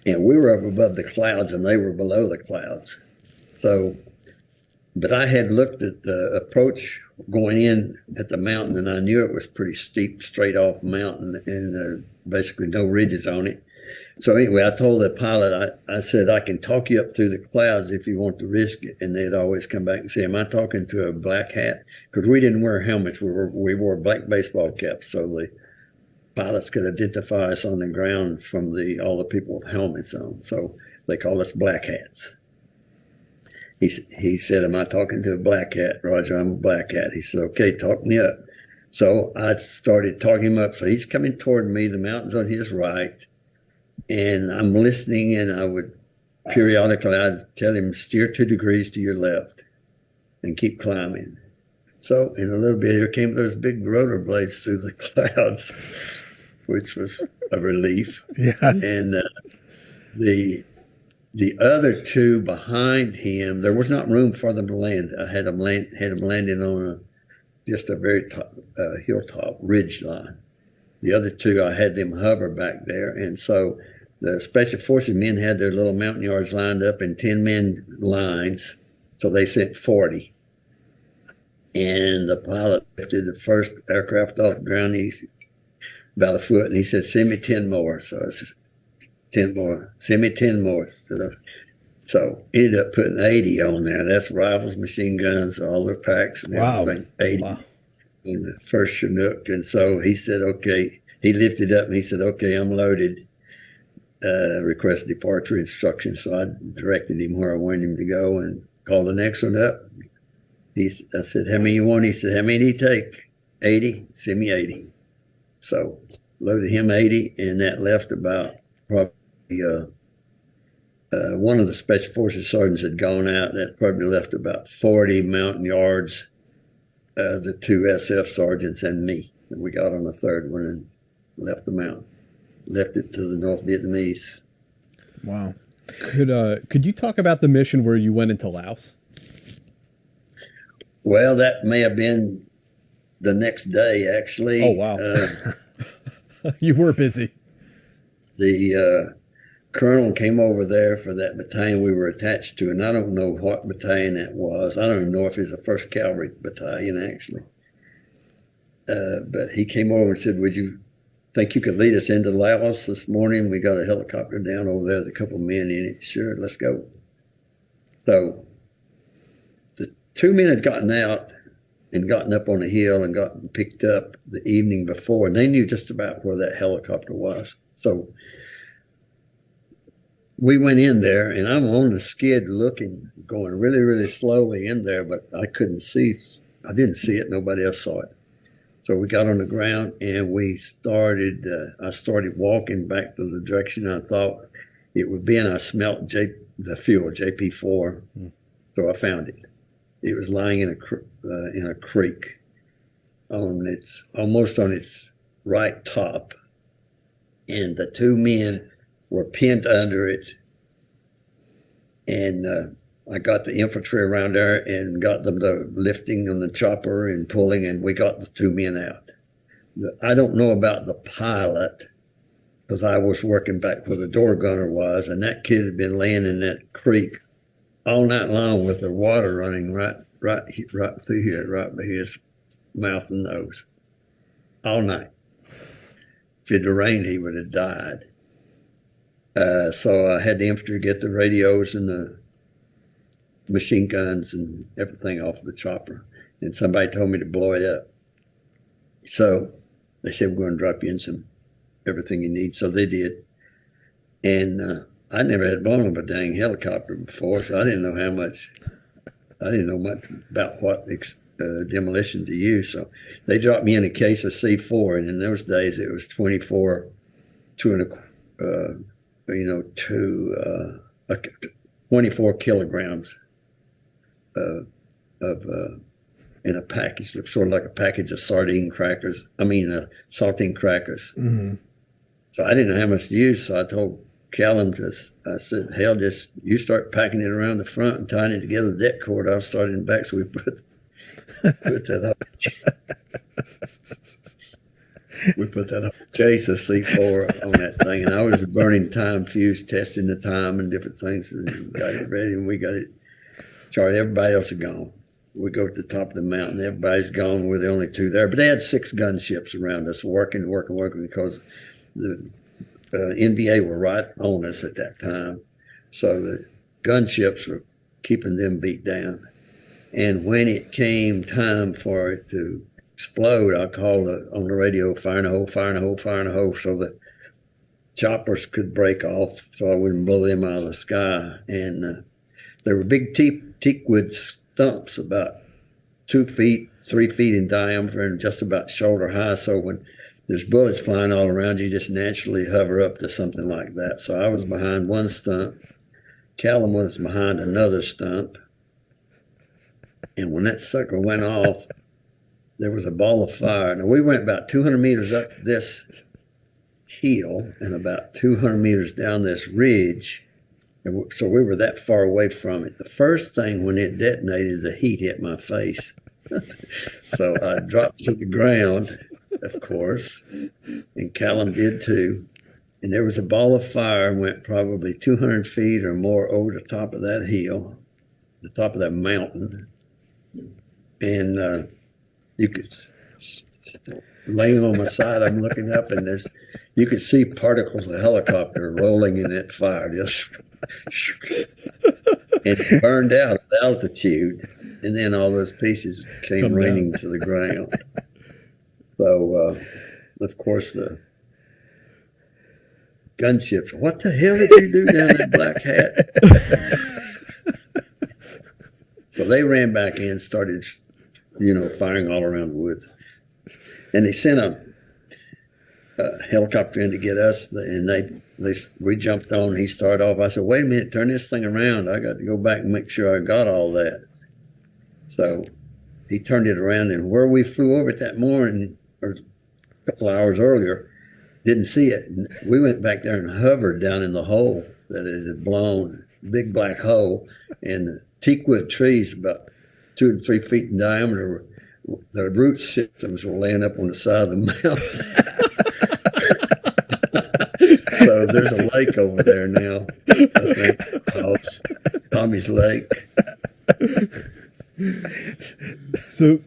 and we were up above the clouds, and they were below the clouds. So, but I had looked at the approach going in at the mountain, and I knew it was pretty steep, straight off mountain, and basically no ridges on it. So anyway, I told the pilot, I said, I can talk you up through the clouds if you want to risk it. And they'd always come back and say, am I talking to a black hat? Because we didn't wear helmets. We wore black baseball caps, so the pilots could identify us on the ground from all the people with helmets on. So they call us black hats. He said, am I talking to a black hat? Roger, I'm a black hat. He said, okay, talk me up. So I started talking him up. So he's coming toward me. The mountain's on his right. And I'm listening, and I would periodically, I'd tell him, steer 2 degrees to your left and keep climbing. So in a little bit, here came those big rotor blades through the clouds, which was a relief.
Yeah.
And the other 2 behind him, there was not room for them to land. I had them landing on just a very top, hilltop ridge line. The other 2, I had them hover back there. And so the Special Forces men had their little mountain yards lined up in 10-man lines. So they sent 40. And the pilot lifted the first aircraft off the ground. He's about a foot, and he said, send me 10 more. So I said, 10 more, send me 10 more. So ended up putting 80 on there. That's rifles, machine guns, all their packs and everything. 80 on the first Chinook. And so he said, okay, he lifted up and he said, okay, I'm loaded. Request departure instructions. So I directed him where I wanted him to go and called the next one up. I said, how many you want? He said, how many do you take? 80? Send me 80. So loaded him 80, and that left about probably one of the Special Forces sergeants had gone out. That probably left about 40 mountain yards, the 2 SF sergeants and me. And we got on the 3rd one and left the mountain, left it to the North Vietnamese.
Wow. Could you talk about the mission where you went into Laos?
Well, that may have been the next day, actually.
Oh, wow. You were busy.
The colonel came over there for that battalion we were attached to, and I don't know what battalion that was. I don't even know if it was the 1st Cavalry Battalion, actually. But he came over and said, would you think you could lead us into Laos this morning? We got a helicopter down over there with a couple of men in it. Sure, let's go. So the 2 men had gotten out and gotten up on the hill and gotten picked up the evening before, and they knew just about where that helicopter was. So we went in there, and I'm on the skid looking, going really, really slowly in there, but I couldn't see I didn't see it. Nobody else saw it. So we got on the ground and we started, I started walking back to the direction I thought it would be, and I smelt the fuel, JP4. So I found it. It was lying in a creek almost on its right top. And the two men were pinned under it. And I got the infantry around there and got them to lifting on the chopper and pulling, and we got the two men out. I don't know about the pilot because I was working back where the door gunner was, and that kid had been laying in that creek all night long with the water running right through here, right by his mouth and nose, all night. If it had rained, he would have died. So I had the infantry get the radios and the machine guns and everything off the chopper. And somebody told me to blow it up. So they said, we're going to drop you in everything you need. So they did. And I never had blown up a dang helicopter before, so I didn't know much about what demolition to use. So they dropped me in a case of C4, and in those days it was 24 kilograms in a package. Looked sort of like a package of saltine crackers.
Mm-hmm.
So I didn't know how much to use, so I told Callum, I said, hell, just you start packing it around the front and tying it together with deck cord. I'll start in the back. So we put that up. We put that up case of C4 on that thing, and I was burning time fuse, testing the time and different things, and got it ready, and we got it charged. Everybody else is gone. We go to the top of the mountain. Everybody's gone. We're the only two there, but they had 6 gunships around us working because the NVA were right on us at that time. So the gunships were keeping them beat down. And when it came time for it to explode, I called on the radio, fire in a hole, fire in a hole, fire in a hole, so the choppers could break off so I wouldn't blow them out of the sky. And there were big teakwood stumps about 2 feet, 3 feet in diameter and just about shoulder high. So when there's bullets flying all around, you just naturally hover up to something like that. So I was behind one stump. Callum was behind another stump. And when that sucker went off, there was a ball of fire. Now, we went about 200 meters up this hill and about 200 meters down this ridge. And so we were that far away from it. The first thing when it detonated, the heat hit my face. So I dropped to the ground, of course, and Callum did too. And there was a ball of fire, went probably 200 feet or more over the top of that hill, the top of that mountain. And you could, laying on my side, I'm looking up, and you could see particles of helicopter rolling in that fire, just, and it burned out at altitude, and then all those pieces came raining to the ground. So, of course, the gunships, what the hell did you do down that Black Hat? So they ran back in, started, firing all around the woods. And they sent a helicopter in to get us, and we jumped on. He started off. I said, wait a minute, turn this thing around. I got to go back and make sure I got all that. So he turned it around, and where we flew over it that morning, or a couple of hours earlier, didn't see it. And we went back there and hovered down in the hole that it had blown, big black hole, and the teakwood trees about 2 and 3 feet in diameter. The root systems were laying up on the side of the mountain. So there's a lake over there now, I think, Tommy's Lake.
So,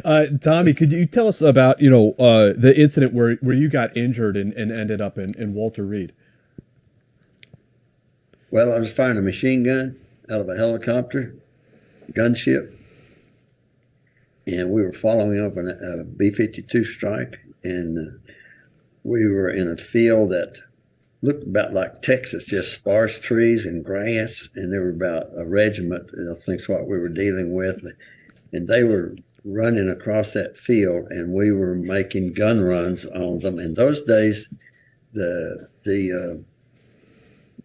Tommy, could you tell us about, the incident where you got injured and ended up in Walter Reed?
Well, I was firing a machine gun out of a helicopter, gunship, and we were following up a B-52 strike, and we were in a field that looked about like Texas, just sparse trees and grass, and there were about a regiment, I think is what we were dealing with, and they were running across that field, and we were making gun runs on them. In those days, the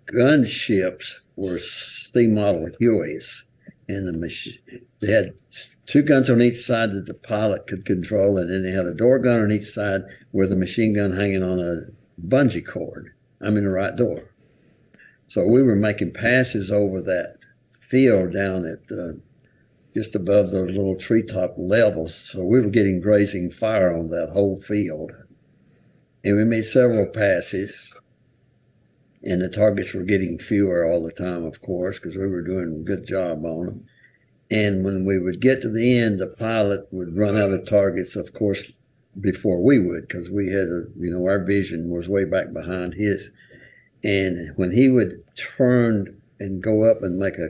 gunships were steam model Hueys, and they had two guns on each side that the pilot could control, and then they had a door gun on each side with a machine gun hanging on a bungee cord. I'm in the right door. So we were making passes over that field down at just above those little treetop levels. So we were getting grazing fire on that whole field. And we made several passes. And the targets were getting fewer all the time, of course, because we were doing a good job on them. And when we would get to the end, the pilot would run out of targets, of course, before we would, because we had, our vision was way back behind his. And when he would turn and go up and make a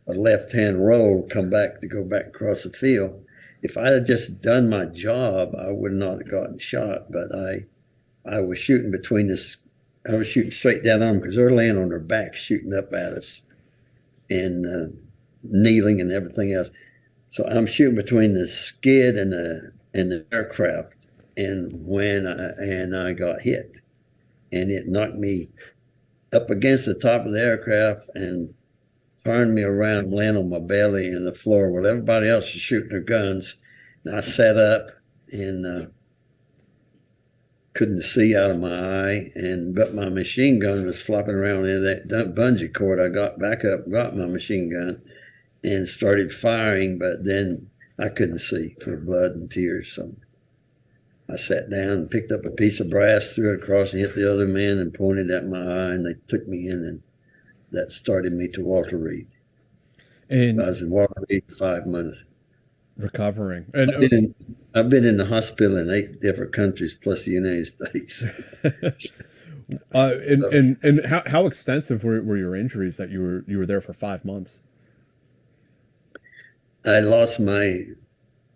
left-hand roll, come back to go back across the field, if I had just done my job, I would not have gotten shot. But I was shooting I was shooting straight down on them because they're laying on their backs shooting up at us and kneeling and everything else. So I'm shooting between the skid and the aircraft, and I got hit, and it knocked me up against the top of the aircraft and turned me around, land on my belly in the floor while everybody else was shooting their guns. And I sat up and couldn't see out of my eye, but my machine gun was flopping around in that bungee cord. I got back up, got my machine gun, and started firing, but then I couldn't see for blood and tears. So I sat down and picked up a piece of brass, threw it across and hit the other man and pointed at my eye, and they took me in, and that started me to Walter Reed. And I was in Walter Reed 5 months.
Recovering. And
I've been in the hospital in 8 different countries plus the United States.
And how extensive were your injuries that you were there for 5 months?
I lost my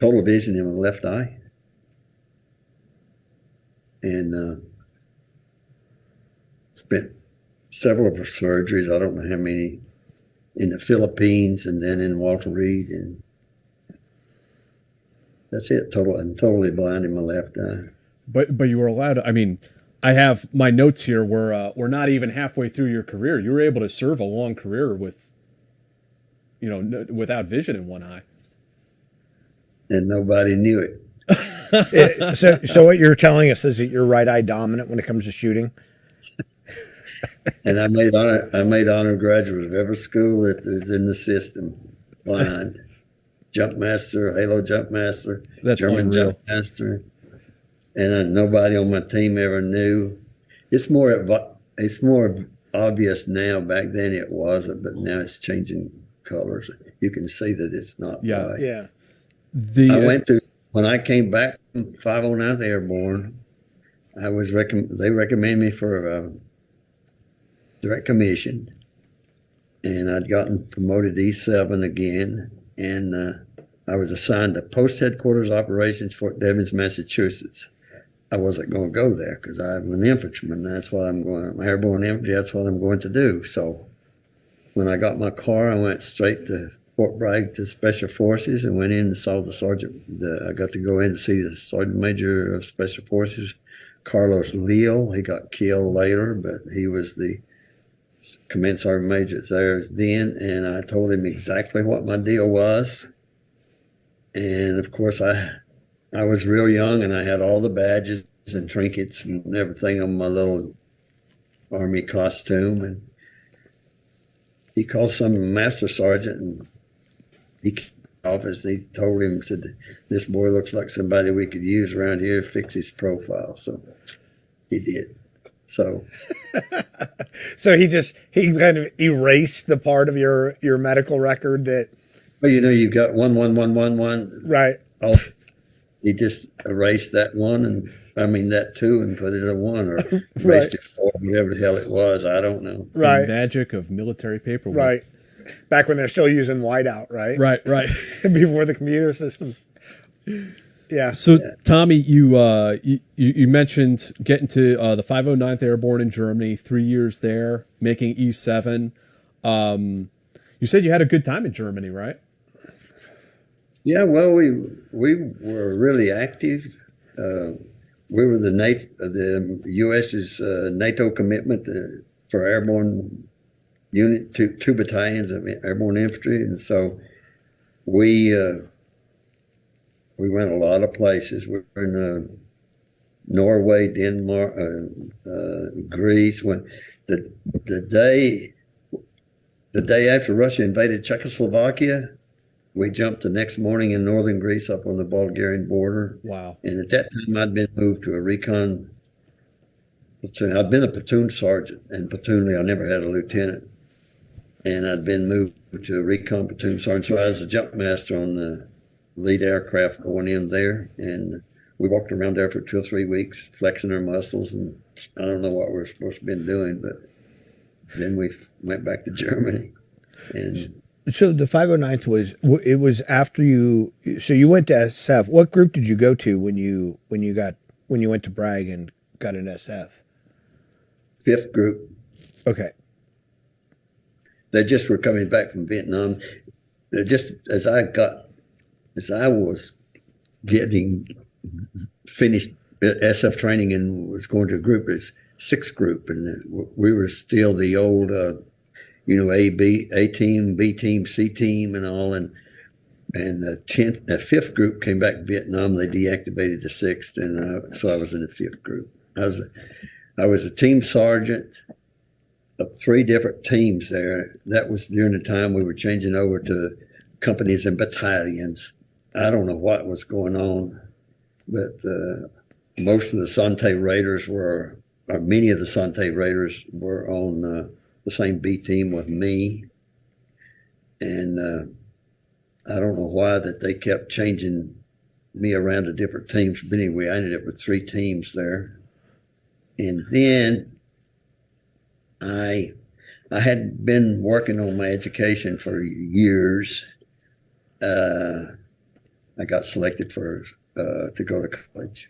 total vision in my left eye, and spent several surgeries. I don't know how many in the Philippines, and then in Walter Reed, and that's it. I'm totally blind in my left eye.
But you were allowed to, I mean, I have my notes here where we're not even halfway through your career. You were able to serve a long career with, without vision in one eye.
And nobody knew it.
So what you're telling us is that you're right eye dominant when it comes to shooting?
And I made honor graduate of every school that was in the system. Blind. Jump master, Halo jump master,
that's
German
unreal.
Jump master. And nobody on my team ever knew. It's more obvious now. Back then it wasn't, but now it's changing colors. You can see that it's not right.
Yeah.
When I came back from 509th Airborne, they recommended me for a direct commission, and I'd gotten promoted to E7 again, and I was assigned to Post Headquarters Operations, Fort Devens, Massachusetts. I wasn't going to go there because I'm an infantryman. That's what I'm going. I'm airborne infantry. That's what I'm going to do. So when I got my car, I went straight to Fort Bragg to Special Forces and went in and saw the sergeant. I got to go in and see the Sergeant Major of Special Forces, Carlos Leal. He got killed later, but he was the Command Sergeant Major there then, and I told him exactly what my deal was. And of course, I was real young, and I had all the badges and trinkets and everything on my little Army costume. And he called some master sergeant, and he came to the office. And he told him, said, "This boy looks like somebody we could use around here to fix his profile." So he did. So
he kind of erased the part of your medical record that.
Well, you've got 11111.
Right.
Oh, he just erased that one, and that 2, and put it a 1, or erased it 4, whatever the hell it was. I don't know.
Right.
The magic of military paperwork.
Right. Back when they're still using whiteout, right?
Right.
Before the computer systems. Yeah.
So, Tommy, you mentioned getting to the 509th Airborne in Germany, 3 years there, making E7. You said you had a good time in Germany, right?
Yeah, well, we were really active. We were the U.S.'s NATO commitment for airborne unit, two battalions of airborne infantry, and so we went a lot of places. We were in Norway, Denmark, Greece. When the day after Russia invaded Czechoslovakia, we jumped the next morning in northern Greece up on the Bulgarian border.
Wow.
And at that time, I'd been moved to a recon platoon. I'd been a platoon sergeant and platoon leader. I never had a lieutenant. And I'd been moved to a recon platoon sergeant. So I was a jump master on the lead aircraft going in there. And we walked around there for 2 or 3 weeks, flexing our muscles. And I don't know what we're supposed to have been doing, but then we went back to Germany. And
So the 509th was after you. So you went to SF. What group did you go to when you went to Bragg and got an SF?
5th group.
Okay.
They just were coming back from Vietnam. They just as I was getting finished SF training and was going to a group, it's 6th group, and we were still the old. A team, B team, C team, and all, and the 5th group came back to Vietnam. They deactivated the 6th, and so I was in the 5th group. I was a team sergeant of 3 different teams there. That was during the time we were changing over to companies and battalions. I don't know what was going on, but most of the Sante Raiders or many of the Sante Raiders were on the same B team with me. And I don't know why that they kept changing me around to different teams. But anyway, I ended up with 3 teams there. And then I had been working on my education for years. I got selected to go to college.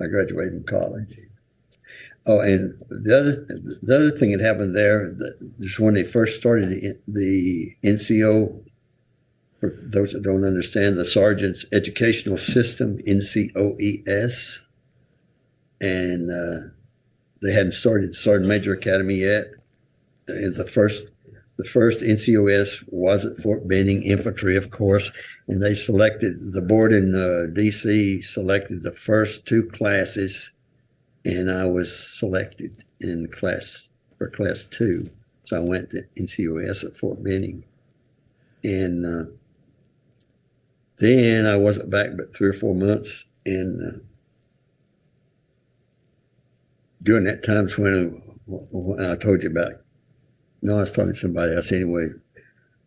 I graduated from college. Oh, and the other thing that happened there, is when they first started the NCO, for those that don't understand, the Sergeant's Educational System, NCOES, and they hadn't started Sergeant Major Academy yet. And the first NCOS was at Fort Benning Infantry, of course, and the board in D.C. selected the first 2 classes. And I was selected for class 2. So I went to NCOS at Fort Benning. And then I wasn't back but 3 or 4 months. And during that time when I told you about, no, I was talking to somebody else anyway,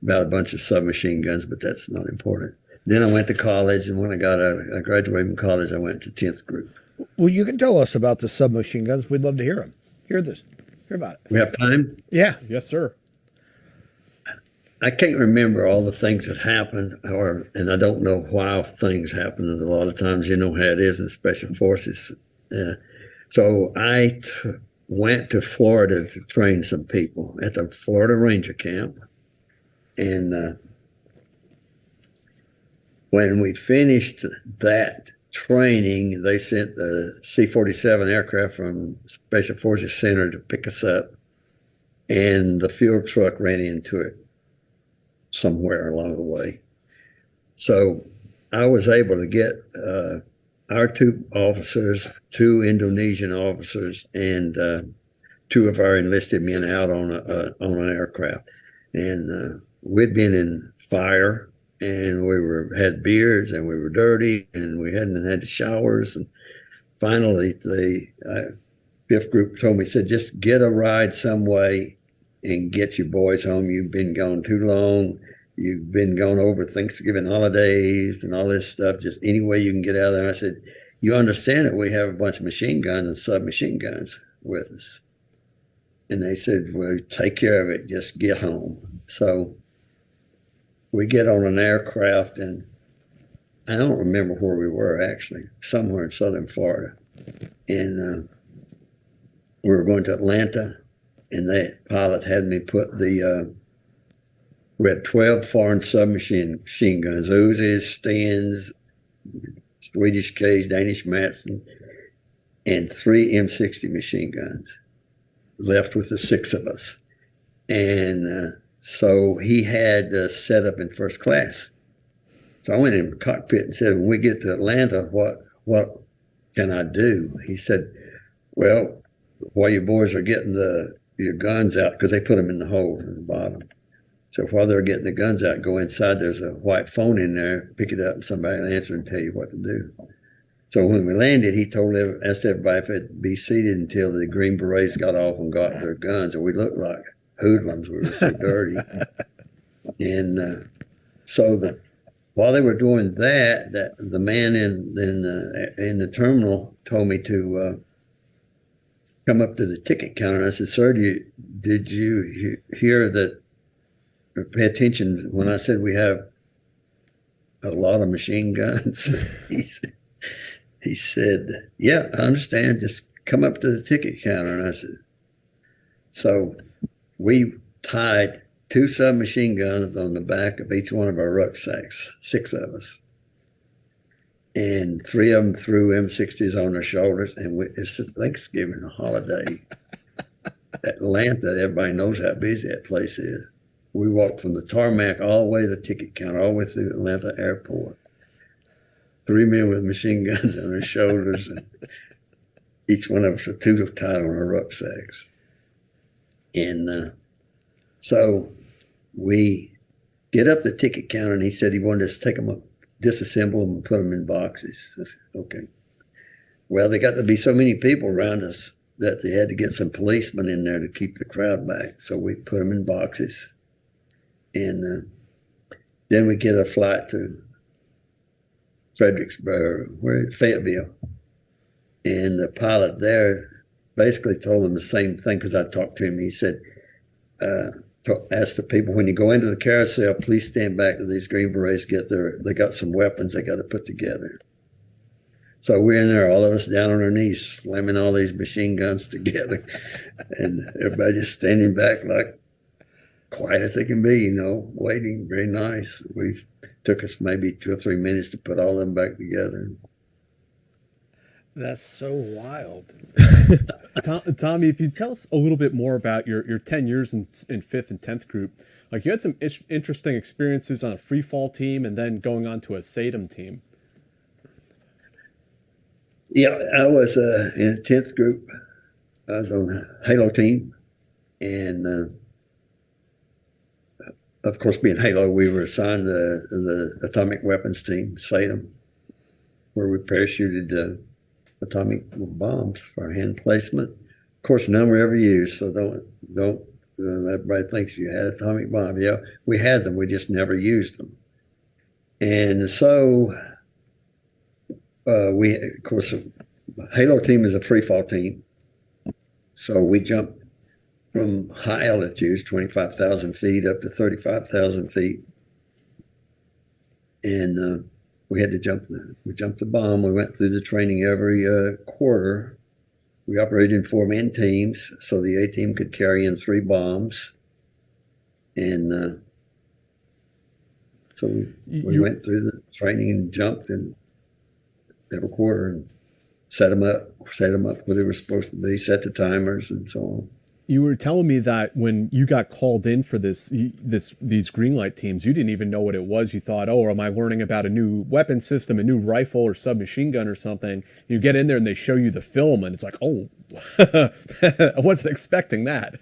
about a bunch of submachine guns, but that's not important. Then I went to college, and when I graduated from college, I went to 10th group.
Well, you can tell us about the submachine guns. We'd love to hear them. Hear about it.
We have time?
Yeah.
Yes, sir.
I can't remember all the things that happened, and I don't know why things happen. And a lot of times, you know how it is in special forces. So I went to Florida to train some people at the Florida Ranger camp, and when we finished that training, they sent the C-47 aircraft from Special Forces Center to pick us up, and the fuel truck ran into it somewhere along the way. So I was able to get our 2 officers, 2 Indonesian officers, and 2 of our enlisted men out on an aircraft. And we'd been in fire, and we had beers, and we were dirty, and we hadn't had showers. And finally, the 5th group told me, said, just get a ride some way and get your boys home. You've been gone too long. You've been gone over Thanksgiving holidays and all this stuff. Just any way you can get out of there. I said, you understand that we have a bunch of machine guns and submachine guns with us. And they said, well, take care of it. Just get home. So we get on an aircraft, and I don't remember where we were, actually, somewhere in southern Florida. And we were going to Atlanta, and the pilot had me put the We had 12 foreign submachine machine guns, Uzis, Stens, Swedish K's, Danish Matson, and 3 M60 machine guns, left with the 6 of us. And so he had set up in first class. So I went in the cockpit and said, when we get to Atlanta, what can I do? He said, well, while you boys are getting your guns out, because they put them in the hold in the bottom. So while they're getting the guns out, go inside. There's a white phone in there. Pick it up, and somebody will answer and tell you what to do. So when we landed, he asked everybody if it'd be seated until the Green Berets got off and got their guns. And we looked like hoodlums. We were so dirty. And while they were doing that, the man in the terminal told me to come up to the ticket counter. And I said, sir, did you hear that, or pay attention when I said we have a lot of machine guns? He said, yeah, I understand. Just come up to the ticket counter. And I said, so we tied 2 submachine guns on the back of each one of our rucksacks, 6 of us. And 3 of them threw M60s on their shoulders. And it's a Thanksgiving holiday. Atlanta, everybody knows how busy that place is. We walked from the tarmac all the way to the ticket counter, all the way through Atlanta airport. 3 men with machine guns on their shoulders, and each one of us with 2 tied on our rucksacks. And so we get up the ticket counter, and he said he wanted us to take them up, disassemble them, and put them in boxes. I said, okay. Well, there got to be so many people around us that they had to get some policemen in there to keep the crowd back. So we put them in boxes. And then we get a flight to Fayetteville. And the pilot there basically told them the same thing, because I talked to him. He said, ask the people, when you go into the carousel, please stand back to these Green Berets. They got some weapons they got to put together. So we're in there, all of us down on our knees, slamming all these machine guns together. And everybody just standing back like quiet as they can be, waiting. Very nice. Took us maybe 2 or 3 minutes to put all of them back together.
That's so wild.
Tommy, if you tell us a little bit more about your 10 years in 5th and 10th group, like you had some interesting experiences on a free fall team and then going on to a SATM team.
Yeah, I was in 10th group. I was on the Halo team. And of course, being Halo, we were assigned the atomic weapons team, SATM, where we parachuted atomic bombs for hand placement. Of course, none were ever used, so don't everybody thinks you had atomic bombs. Yeah, we had them, we just never used them. And so we, of course, Halo team is a free fall team. So we jumped from high altitudes, 25,000 feet up to 35,000 feet. And we had to jump the bomb. We went through the training every quarter. We operated in 4-man teams, so the A team could carry in 3 bombs. And so we went through the training and jumped in every quarter and set them up where they were supposed to be, set the timers and so on.
You were telling me that when you got called in for these Greenlight teams, you didn't even know what it was. You thought, oh, am I learning about a new weapon system, a new rifle or submachine gun or something? You get in there and they show you the film and it's like, oh, I wasn't expecting that.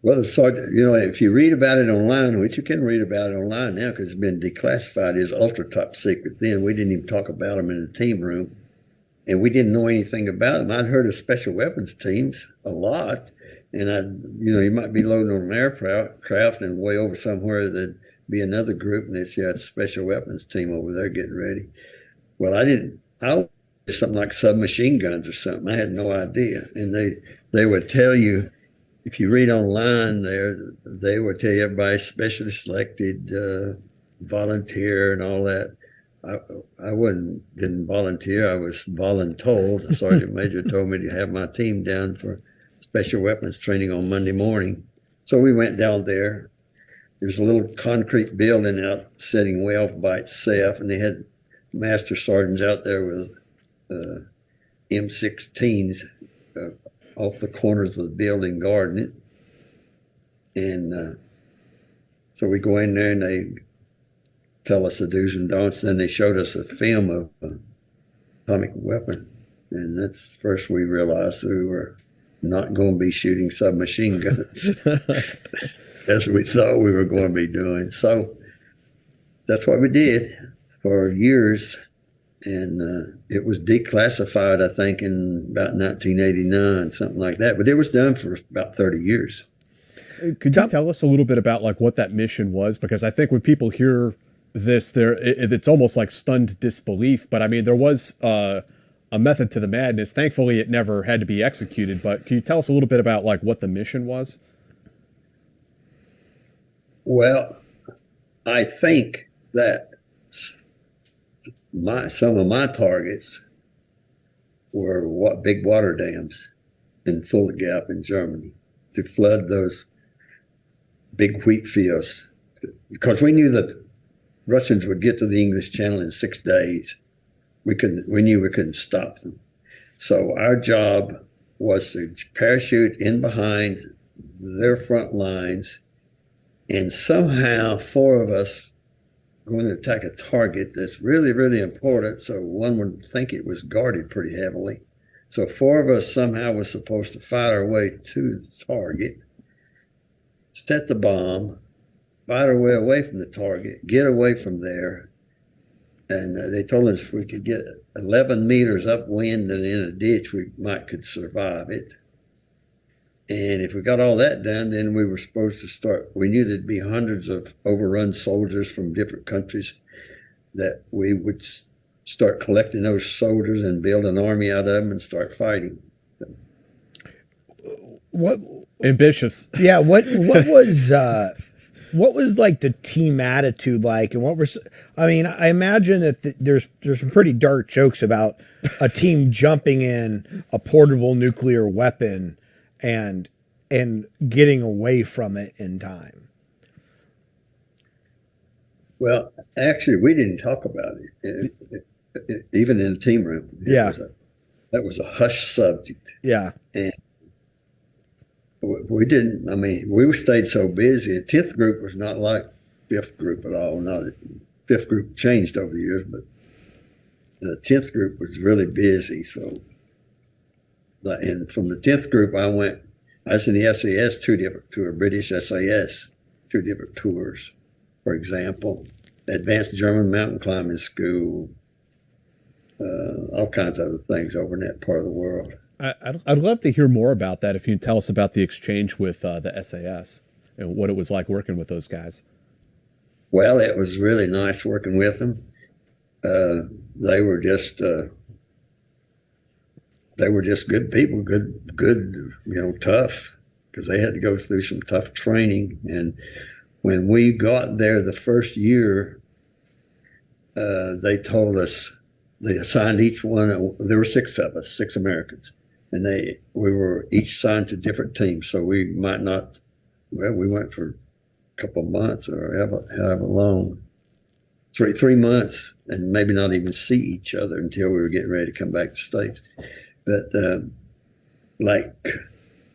Well, the sergeant, if you read about it online, which you can read about it online now because it's been declassified, is ultra top secret. Then we didn't even talk about them in the team room, and we didn't know anything about them. I'd heard of special weapons teams a lot, and you might be loading on an aircraft and way over somewhere there'd be another group, and they'd say, "It's a special weapons team over there getting ready." Well, I didn't. I was something like submachine guns or something. I had no idea, and they would tell you. If you read online there, they would tell you everybody's specially selected, volunteer and all that. I didn't volunteer. I was voluntold. The sergeant major told me to have my team down for special weapons training on Monday morning. So we went down there. There's a little concrete building out sitting well by itself, and they had master sergeants out there with M16s off the corners of the building guarding it. And so we go in there and they tell us the do's and don'ts. Then they showed us a film of an atomic weapon. And that's first we realized we were not going to be shooting submachine guns as we thought we were going to be doing. So that's what we did for years. And it was declassified, I think, in about 1989, something like that. But it was done for about 30 years.
Could you tell us a little bit about like what that mission was? Because I think when people hear this, it's almost like stunned disbelief. But I mean, there was a method to the madness. Thankfully, it never had to be executed. But can you tell us a little bit about like what the mission was?
Well, I think that some of my targets were big water dams in Fulda Gap in Germany to flood those big wheat fields, because we knew that Russians would get to the English Channel in 6 days. We knew we couldn't stop them. So our job was to parachute in behind their front lines, and somehow 4 of us going to attack a target that's really, really important. So one would think it was guarded pretty heavily. So 4 of us somehow was supposed to fight our way to the target, set the bomb, fight our way away from the target, get away from there. And they told us if we could get 11 meters upwind and in a ditch, we could survive it. And if we got all that done, then we were supposed to start. We knew there'd be hundreds of overrun soldiers from different countries, that we would start collecting those soldiers and build an army out of them and start fighting.
What
Ambitious.
Yeah. What was like the team attitude like, and I imagine that there's some pretty dark jokes about a team jumping in a portable nuclear weapon and getting away from it in time.
Well, actually, we didn't talk about it, even in the team room. That was a hush subject.
Yeah.
And we didn't, we stayed so busy. The 10th group was not like 5th group at all. Not 5th group changed over the years, but the 10th group was really busy. So, and from the 10th group, I was in the SAS, to a British SAS, 2 different tours. For example, Advanced German Mountain Climbing School, all kinds of other things over in that part of the world.
I'd love to hear more about that if you can tell us about the exchange with the SAS and what it was like working with those guys.
Well, it was really nice working with them. They were just good people, good, tough, because they had to go through some tough training. And when we got there the first year, they told us, they assigned each one, there were 6 of us, 6 Americans, and we were each assigned to different teams. So we might not, we went for a couple of months or however long, 3 months, and maybe not even see each other until we were getting ready to come back to the States. But like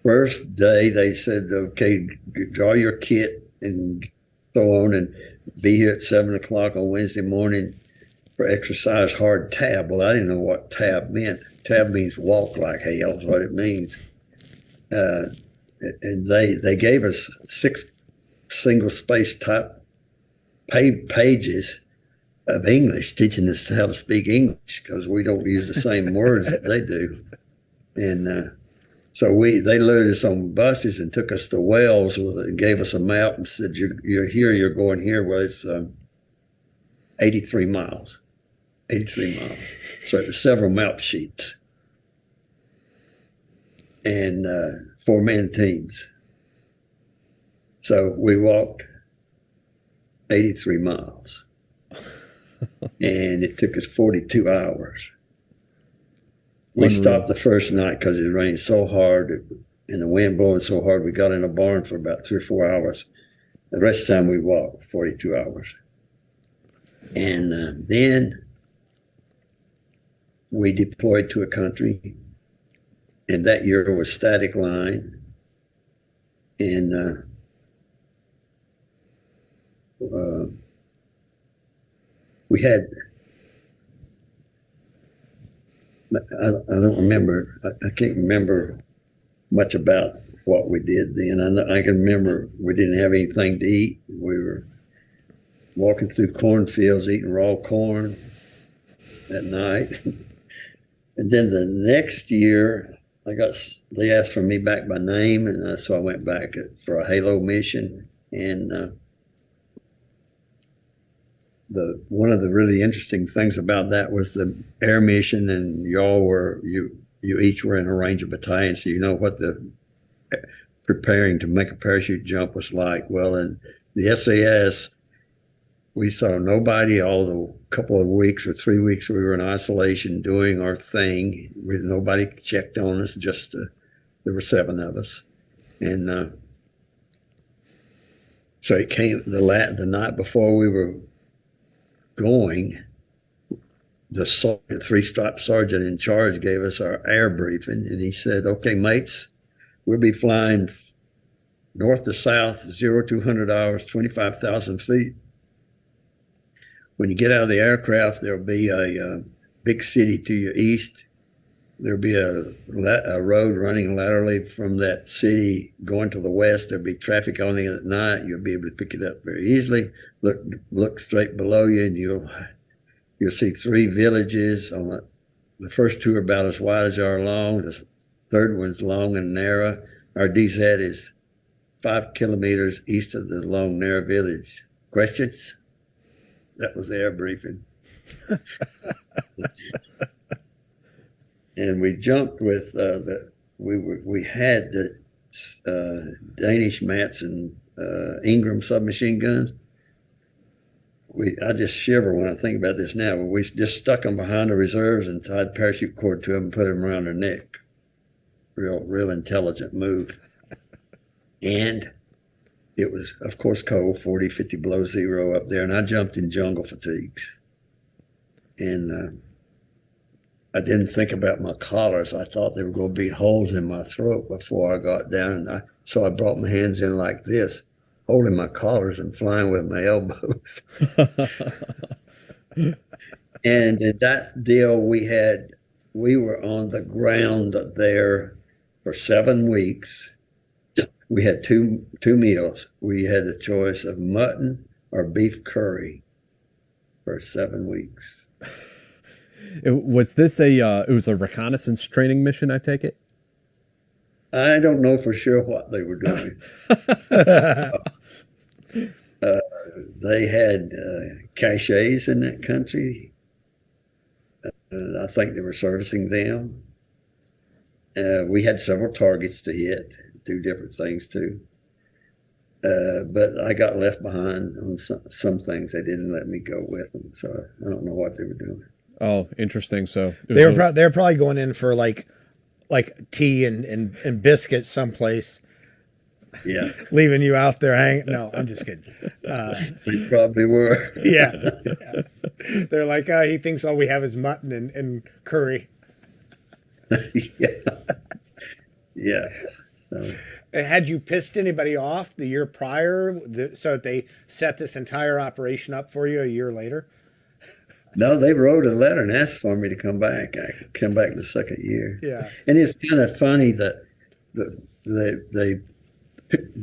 first day, they said, okay, draw your kit and so on, and be here at 7 o'clock on Wednesday morning for exercise hard tab. Well, I didn't know what tab meant. Tab means walk like hell is what it means. And they gave us 6 single space type pages of English, teaching us how to speak English, because we don't use the same words that they do. And so they loaded us on buses and took us to Wales, gave us a map and said, you're here, you're going here. Well, it's 83 miles. 83 miles. So it was several map sheets. And 4-man teams. So we walked 83 miles. And it took us 42 hours. We stopped the first night because it rained so hard and the wind blowing so hard. We got in a barn for about 3 or 4 hours The rest of the time we walked 42 hours. And then we deployed to a country, and that year was static line. And we had, I don't remember, I can't remember much about what we did then. I can remember we didn't have anything to eat. We were walking through cornfields, eating raw corn at night. And then the next year, they asked for me back by name, and so I went back for a Halo mission. And one of the really interesting things about that was the air mission, and you each were in a Ranger battalion, so you know what the preparing to make a parachute jump was like. Well, in the SAS, we saw nobody all the couple of weeks or 3 weeks we were in isolation doing our thing. Nobody checked on us, just there were 7 of us. And so it came the night before we were going, the 3-stripe sergeant in charge gave us our air briefing, and he said, "Okay, mates, we'll be flying north to south, 0 to 100 hours, 25,000 feet. When you get out of the aircraft, there'll be a big city to your east. There'll be a road running laterally from that city going to the west. There'll be traffic on it at night. You'll be able to pick it up very easily. Look straight below you, and you'll see 3 villages. The first 2 are about as wide as they are long. The third one's long and narrow. Our DZ is 5 kilometers east of the long, narrow village. Questions?" That was the air briefing. And we jumped with we had the Danish Mats and Ingram submachine guns. I just shiver when I think about this now. We just stuck them behind the reserves and tied parachute cord to them and put them around their neck. Real intelligent move. And it was, of course, cold, 40, 50 below zero up there, and I jumped in jungle fatigues. And I didn't think about my collars. I thought there were going to be holes in my throat before I got down. So I brought my hands in like this, holding my collars and flying with my elbows. And in that deal we were on the ground there for 7 weeks. We had two meals. We had the choice of mutton or beef curry for 7 weeks.
Was this it was a reconnaissance training mission, I take it?
I don't know for sure what they were doing. They had caches in that country. I think they were servicing them. We had several targets to hit, do different things too. But I got left behind on some things. They didn't let me go with them, so I don't know what they were doing.
Oh, interesting. So
they were probably going in for like tea and biscuits someplace.
Yeah,
leaving you out there hanging. No, I'm just kidding.
They probably were.
Yeah. They're like, he thinks all we have is mutton and curry.
Yeah. So.
Had you pissed anybody off the year prior, so that they set this entire operation up for you a year later?
No, they wrote a letter and asked for me to come back. I come back the second year.
Yeah.
And it's kind of funny that the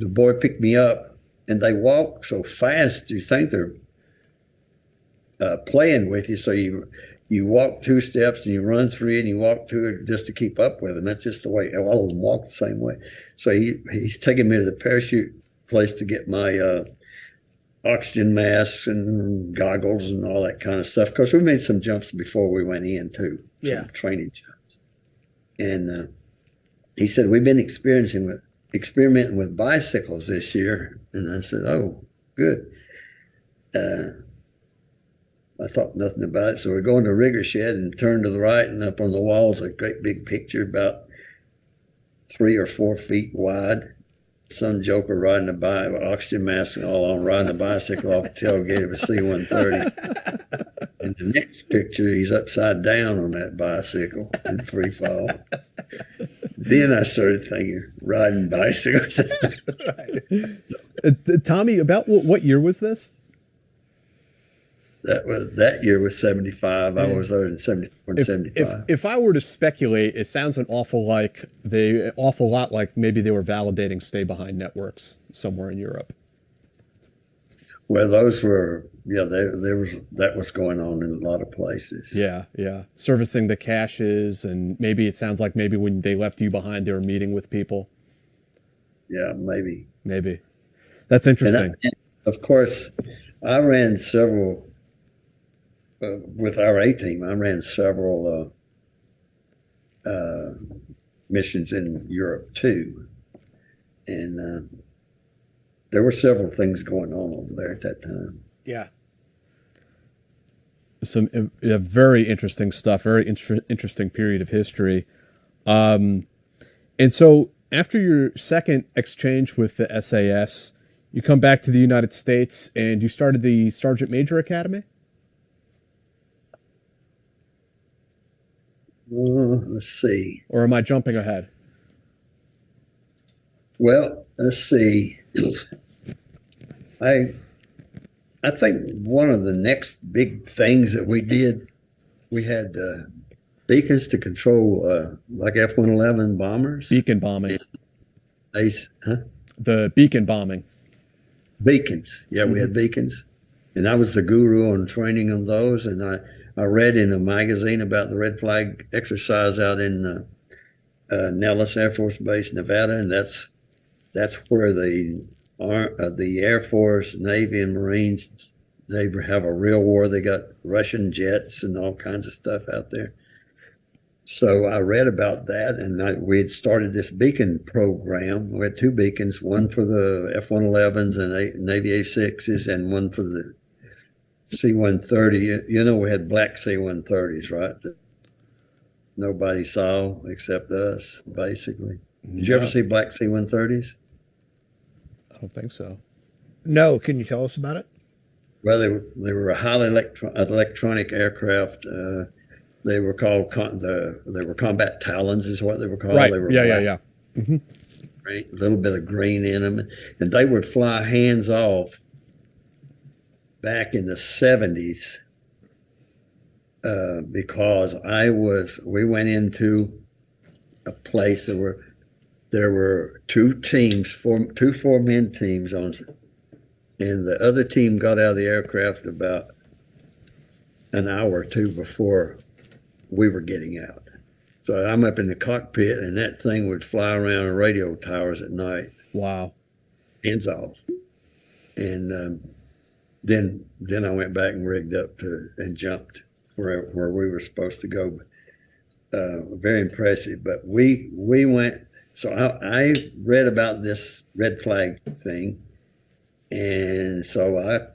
boy picked me up, and they walk so fast you think they're playing with you. So you walk 2 steps and you run 3 and you walk 2 just to keep up with them. That's just the way all of them walk the same way. So he's taking me to the parachute place to get my oxygen masks and goggles and all that kind of stuff. Of course, we made some jumps before we went in too.
Yeah.
Some training jumps. And he said, "We've been experimenting with bicycles this year." And I said, "Oh, good." I thought nothing about it. So we're going to rigger shed and turn to the right, and up on the wall is a great big picture about 3 or 4 feet wide. some joker riding a bike with oxygen mask and all on, riding a bicycle off the tailgate of a C-130. In the next picture, he's upside down on that bicycle in free fall. Then I started thinking, riding bicycles.
Tommy, about what year was this?
That year was 75. I was there in 74 and 75.
If I were to speculate, it sounds an awful lot like maybe they were validating stay behind networks somewhere in Europe.
Well, those were, that was going on in a lot of places.
Yeah. Servicing the caches, and maybe it sounds like maybe when they left you behind, they were meeting with people.
Yeah, maybe.
That's interesting.
Of course, I ran several, with our A-team, I ran several missions in Europe too. And there were several things going on over there at that time.
Yeah.
Some very interesting stuff, very interesting period of history. And so after your second exchange with the SAS, you come back to the United States and you started the Sergeant Major Academy?
Let's see.
Or am I jumping ahead?
Well, let's see. I think one of the next big things that we did, we had beacons to control like F-111 bombers.
Beacon bombing.
The
beacon bombing.
Beacons. Yeah, we had beacons. And I was the guru on training on those. And I read in a magazine about the red flag exercise out in Nellis Air Force Base, Nevada. And that's where the Air Force, Navy, and Marines, they have a real war. They got Russian jets and all kinds of stuff out there. So I read about that, and we had started this beacon program. We had two beacons, one for the F-111s and Navy A-6s, and one for the C-130. You know, we had black C-130s, right? That nobody saw except us, basically. Did you ever see black C-130s?
I don't think so.
No, can you tell us about it?
Well, they were a highly electronic aircraft. They were called they were combat Talons, is what they were called.
Right.
They were
Yeah. Mm-hmm.
A little bit of green in them, and they would fly hands off back in the 70s because we went into a place there were two teams, two 4-man teams on, and the other team got out of the aircraft about an hour or two before we were getting out. So I'm up in the cockpit, and that thing would fly around radio towers at night.
Wow.
Hands off. And then I went back and rigged up and jumped where we were supposed to go. But very impressive. But we went. So I read about this red flag thing, and so I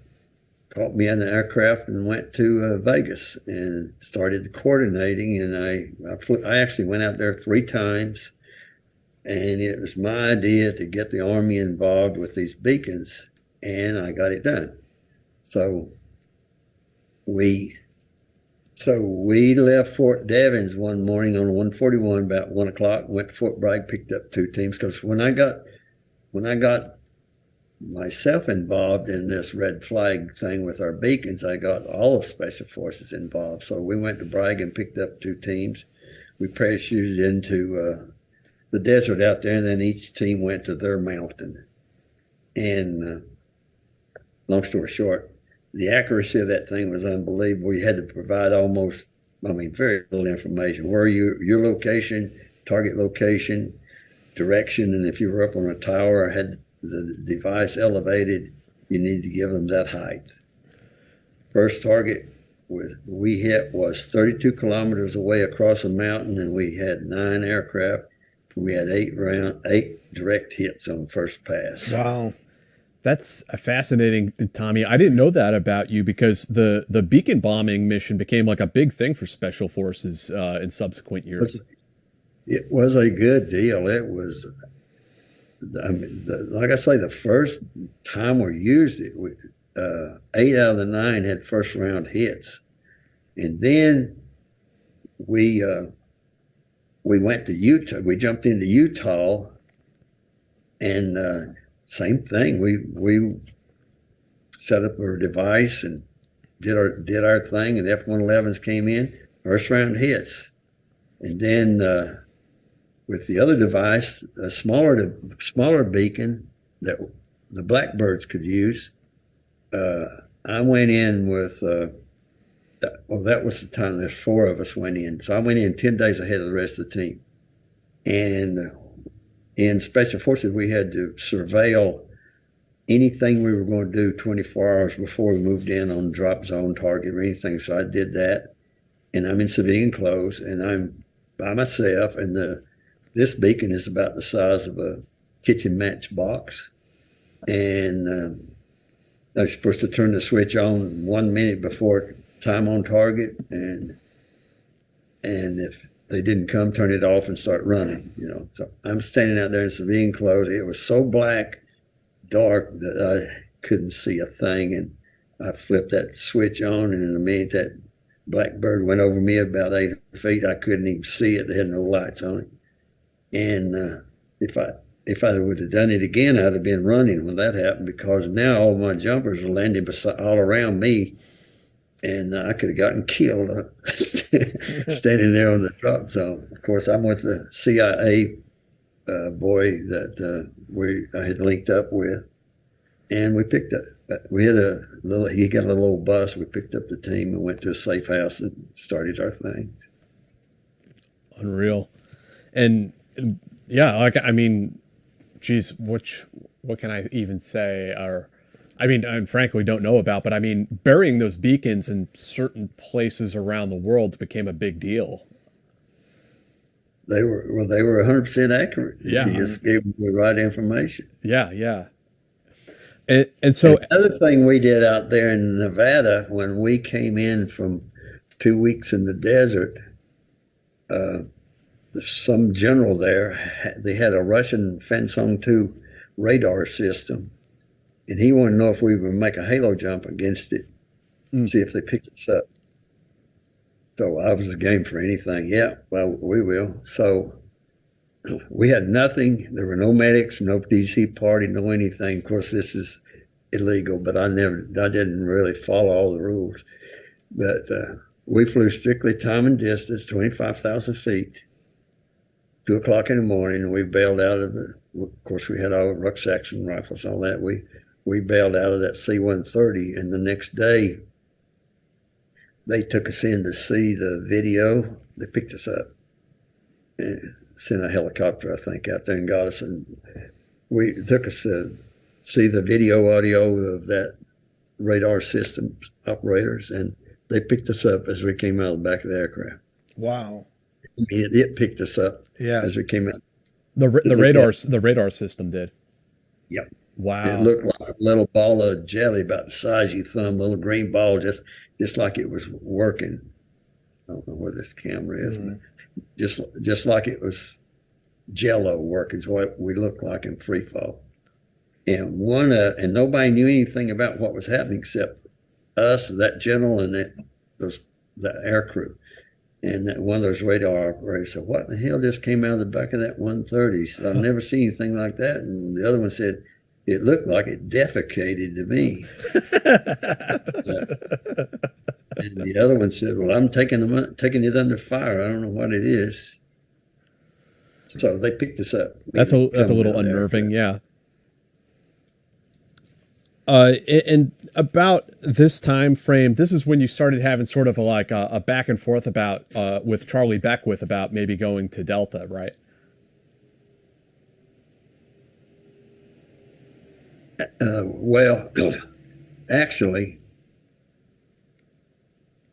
caught me in the aircraft and went to Vegas and started coordinating. And I actually went out there 3 times, and it was my idea to get the Army involved with these beacons, and I got it done. So we left Fort Devens one morning on 141 about 1 o'clock, went to Fort Bragg, picked up 2 teams, because when I got myself involved in this red flag thing with our beacons, I got all of Special Forces involved. So we went to Bragg and picked up 2 teams. We parachuted into the desert out there, and then each team went to their mountain. And long story short, the accuracy of that thing was unbelievable. We had to provide very little information. Where your location, target location, direction, and if you were up on a tower or had the device elevated, you need to give them that height. First target we hit was 32 kilometers away across a mountain, and we had 9 aircraft. We had 8 direct hits on the first pass.
Wow.
That's fascinating, Tommy. I didn't know that about you, because the beacon bombing mission became like a big thing for Special Forces in subsequent years.
It was a good deal. I mean, like I say, the first time we used it, 8 out of the 9 had first round hits, and then we went to Utah. We jumped into Utah, and same thing. We set up our device and did our thing, and F-111s came in, first round hits, and then with the other device, a smaller beacon that the Blackbirds could use. I went in with. That was the time there's 4 of us went in. So I went in 10 days ahead of the rest of the team. And in Special Forces, we had to surveil anything we were going to do 24 hours before we moved in on drop zone target or anything. So I did that. And I'm in civilian clothes, and I'm by myself. And this beacon is about the size of a kitchen matchbox. And I was supposed to turn the switch on 1 minute before time on target, and if they didn't come, turn it off and start running, So I'm standing out there in civilian clothes. It was so dark that I couldn't see a thing, and I flipped that switch on, and in a minute that Blackbird went over me about 8 feet. I couldn't even see it. They had no lights on it. And if I would have done it again, I'd have been running when that happened, because now all my jumpers are landing all around me. And I could have gotten killed standing there on the drop zone. Of course, I'm with the CIA boy that I had linked up with, and we picked up. He got a little old bus. We picked up the team and went to a safe house and started our thing.
Unreal, and yeah, geez, what can I even say? I frankly don't know about, but burying those beacons in certain places around the world became a big deal.
They were 100% accurate.
Yeah.
You just gave them the right information.
Yeah. And so
another thing we did out there in Nevada when we came in from 2 weeks in the desert, some general there, they had a Russian Fensong 2 radar system. And he wanted to know if we would make a halo jump against it, see if they picked us up. So I was game for anything. Yeah, well, we will. So we had nothing. There were no medics, no DC party, no anything. Of course, this is illegal, but I didn't really follow all the rules. But we flew strictly time and distance, 25,000 feet, 2 o'clock in the morning, and we bailed out of it. Of course, we had our rucksacks and rifles, all that. We bailed out of that C-130, and the next day they took us in to see the video. They picked us up and sent a helicopter, I think, out there and got us. And we took us to see the video audio of that radar system operators, and they picked us up as we came out of the back of the aircraft.
Wow.
It picked us up as we came out.
The radar system did.
Yep.
Wow.
It looked like a little ball of jelly about the size of your thumb, a little green ball, just like it was working. I don't know where this camera is, but just like it was Jello working is what we looked like in free fall. And and nobody knew anything about what was happening except us, that general, and the air crew. And that one of those radar operators said, "What the hell just came out of the back of that 130?" He said, "I've never seen anything like that." And the other one said, "It looked like it defecated to me." And the other one said, "Well, I'm taking it under fire. I don't know what it is." So they picked us up.
That's a little unnerving, yeah. And about this time frame, this is when you started having sort of a back and forth about with Charlie Beckwith about maybe going to Delta, right?
Well, actually,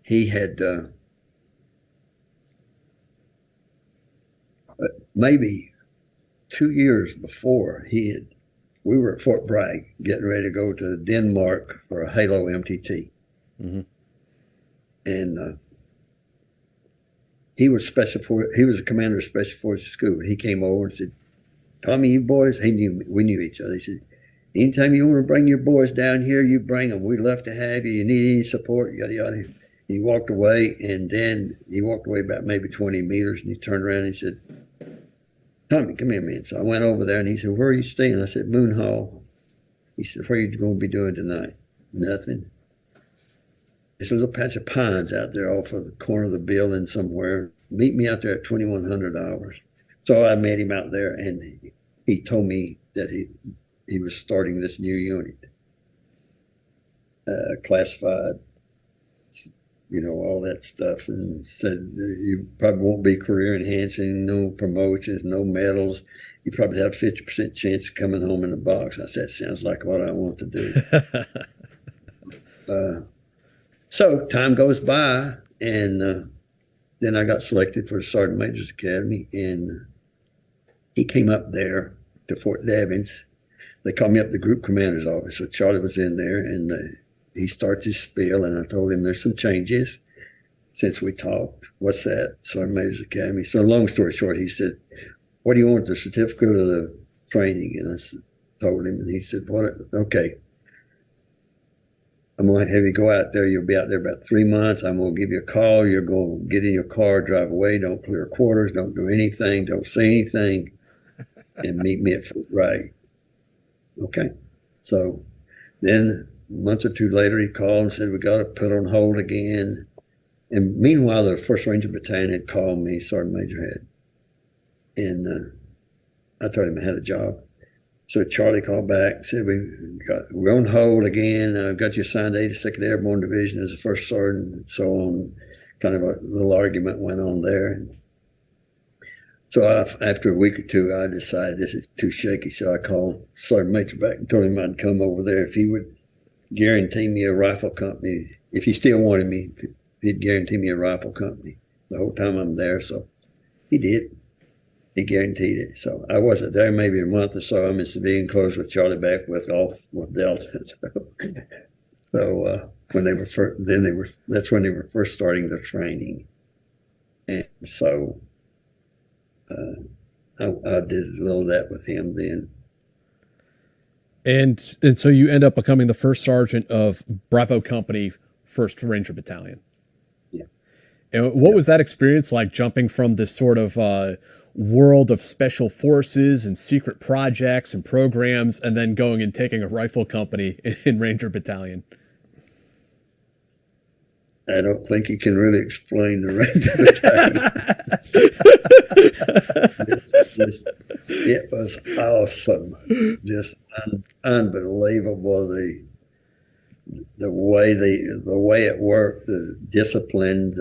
he had maybe 2 years before we were at Fort Bragg getting ready to go to Denmark for a Halo MTT. Mm-hmm. And he was a commander of Special Forces School. He came over and said, Tommy, you boys, we knew each other. He said, anytime you want to bring your boys down here, you bring them. We'd love to have you. You need any support, yada, yada. He walked away, and then he walked away about maybe 20 meters, and he turned around and he said, Tommy, come here, man. So I went over there, and he said, where are you staying? I said, Moon Hall. He said, what are you going to be doing tonight? Nothing. There's a little patch of pines out there off of the corner of the building somewhere. Meet me out there at $2,100. So I met him out there, and he told me that he was starting this new unit, classified, all that stuff, and said you probably won't be career enhancing, no promotions, no medals. You probably have a 50% chance of coming home in the box. I said, sounds like what I want to do. So time goes by, and then I got selected for the Sergeant Major's Academy, and he came up there to Fort Devens. They called me up to the group commander's office. So Charlie was in there, and he starts his spiel, and I told him there's some changes since we talked. What's that? Sergeant Major's Academy. So long story short, he said, what do you want, the certificate of the training? And I told him, and he said, what? Okay. I'm going to have you go out there. You'll be out there about 3 months. I'm going to give you a call. You're going to get in your car, drive away. Don't clear quarters. Don't do anything. Don't say anything. And meet me at Fort Wright. Okay. So then a month or two later, he called and said, we got to put on hold again. And meanwhile, the 1st Ranger Battalion had called me, Sergeant Major had. And I told him I had a job. So Charlie called back and said, we're on hold again. I've got you assigned to 82nd Airborne Division as a first sergeant, and so on. Kind of a little argument went on there. So after a week or two, I decided this is too shaky. So I called Sergeant Major back and told him I'd come over there if he would guarantee me a rifle company. If he still wanted me, he'd guarantee me a rifle company the whole time I'm there. So he did. He guaranteed it. So I wasn't there maybe a month or so. I'm in civilian clothes with Charlie back with Delta. So when they were first, that's when they were first starting their training. And so I did a little of that with him then.
And so you end up becoming the first sergeant of Bravo Company, 1st Ranger Battalion.
Yeah.
And what was that experience like, jumping from this sort of world of special forces and secret projects and programs, and then going and taking a rifle company in Ranger Battalion?
I don't think you can really explain the Ranger Battalion. It was awesome, just unbelievable. The way it worked, the discipline,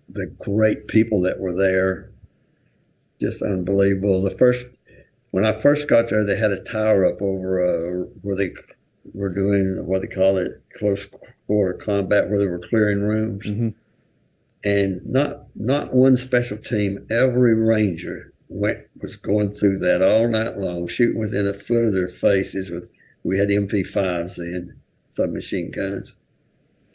the great people that were there, just unbelievable. When I first got there, they had a tower up over where they were doing what they call it, close quarter combat, where they were clearing rooms. Mm-hmm. And not one special team, every ranger was going through that all night long, shooting within a foot of their faces. We had MP5s then, submachine guns.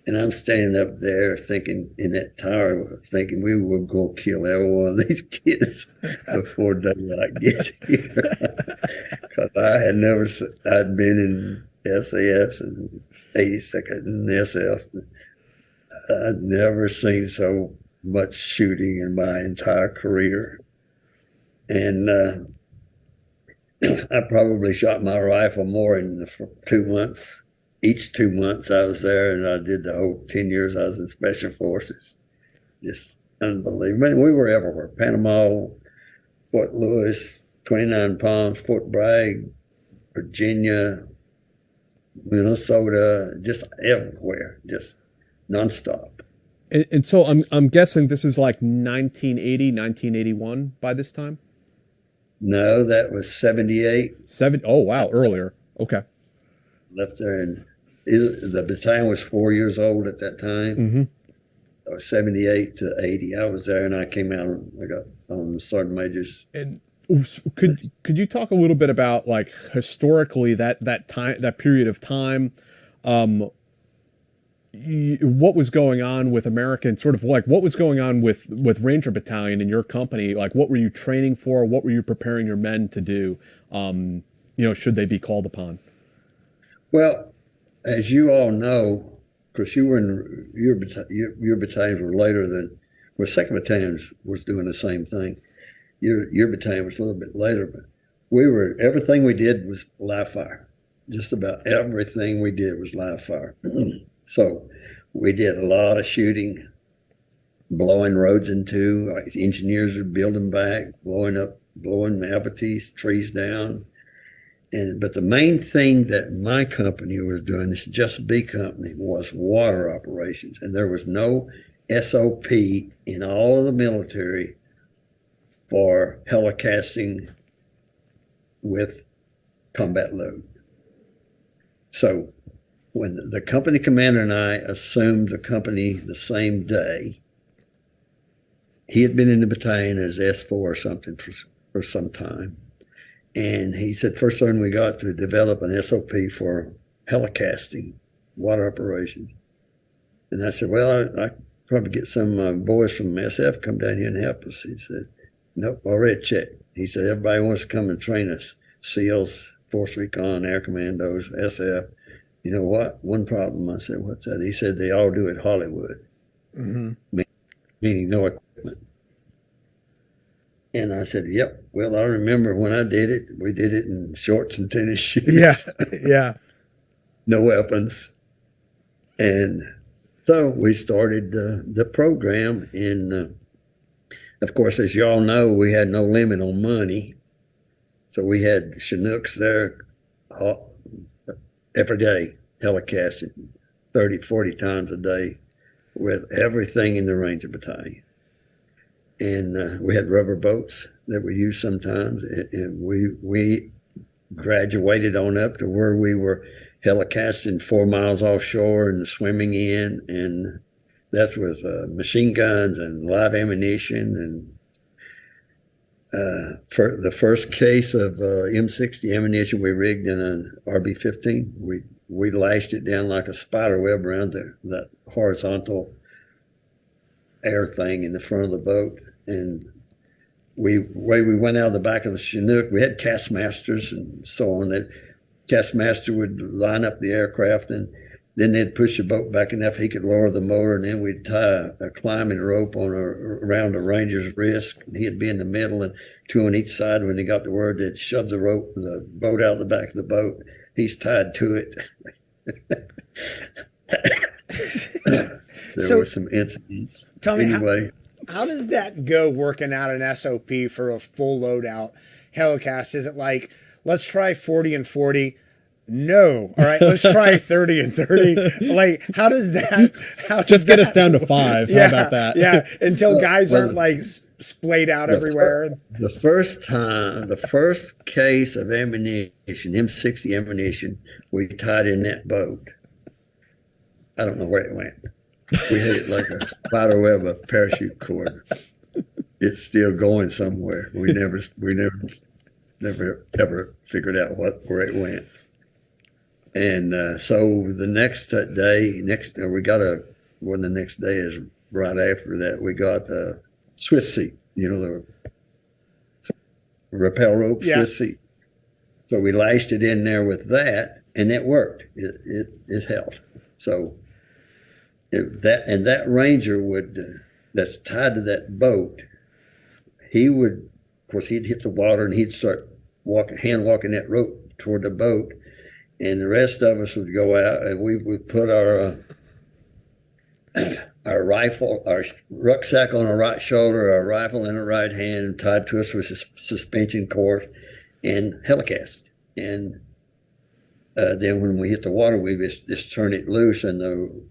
And I'm standing up there thinking, in that tower, thinking we were going to kill every one of these kids before daylight gets here. Because I'd been in SAS and 82nd and SF. I'd never seen so much shooting in my entire career. And I probably shot my rifle more in the 2 months. Each 2 months I was there, and I did the whole 10 years I was in Special Forces. Just unbelievable. We were everywhere. Panama, Fort Lewis, 29 Palms, Fort Bragg, Virginia, Minnesota, just everywhere, just nonstop.
And so I'm guessing this is like 1980, 1981 by this time?
No, that was 78.
Oh, wow, earlier. Okay.
Left there, and the battalion was 4 years old at that time. Mm-hmm. I was 78 to 80. I was there, and I came out and I got on the sergeant majors.
And could you talk a little bit about, like, historically that time, that period of time? what was going on with American, sort of like what was going on with Ranger Battalion in your company? Like, what were you training for? What were you preparing your men to do? Should they be called upon?
Well, as you all know, because you were in your battalions were later than, well, second battalion was doing the same thing. Your battalion was a little bit later, but everything we did was live fire. Just about everything we did was live fire. So we did a lot of shooting, blowing roads in two. Our engineers were building back, blowing Albertese trees down. But the main thing that my company was doing, this Just B company, was water operations. And there was no SOP in all of the military for helicasting with combat load. So when the company commander and I assumed the company the same day, he had been in the battalion as S4 or something for some time. And he said, first thing we got to develop an SOP for helicasting, water operations. And I said, well, I probably get some boys from SF come down here and help us. He said, nope, already checked. He said, everybody wants to come and train us. SEALs, Force Recon, Air Commandos, SF. You know what? One problem. I said, what's that? He said, they all do it Hollywood, meaning no equipment. And I said, yep. Well, I remember when I did it, we did it in shorts and tennis shoes.
Yeah.
No weapons. And so we started the program. And of course, as you all know, we had no limit on money. So we had Chinooks there every day, helicasting 30, 40 times a day with everything in the Ranger Battalion. And we had rubber boats that we used sometimes. And we graduated on up to where we were helicasting 4 miles offshore and swimming in. And that's with machine guns and live ammunition. And for the first case of M60 ammunition we rigged in an RB-15, we lashed it down like a spider web around that horizontal air thing in the front of the boat. And we went out of the back of the Chinook, we had cast masters and so on. That cast master would line up the aircraft, and then they'd push the boat back enough he could lower the motor, and then we'd tie a climbing rope around a ranger's wrist. And he'd be in the middle, and two on each side. When they got the word, they'd shove the boat out of the back of the boat. He's tied to it. There were some incidents.
Tell me,
anyway.
How does that go, working out an SOP for a full loadout helicast? Is it like, let's try 40 and 40? No. All right, let's try 30 and 30. Like, how does that...
Just get us down to 5. How about that?
Yeah, until guys aren't like splayed out everywhere.
The first case of ammunition, M60 ammunition, we tied in that boat. I don't know where it went. We had it like a spider web of parachute cord. It's still going somewhere. We never ever figured out where it went. And so the next day, the next day is right after that, we got a Swiss seat, the rappel rope Swiss seat. So we lashed it in there with that, and it worked. It held. So that Ranger that's tied to that boat, of course, he'd hit the water and he'd start hand walking that rope toward the boat, and the rest of us would go out and we would put our rifle, our rucksack on our right shoulder, our rifle in our right hand, tied to us with suspension cord, and helicast. And then when we hit the water, we just turn it loose, and the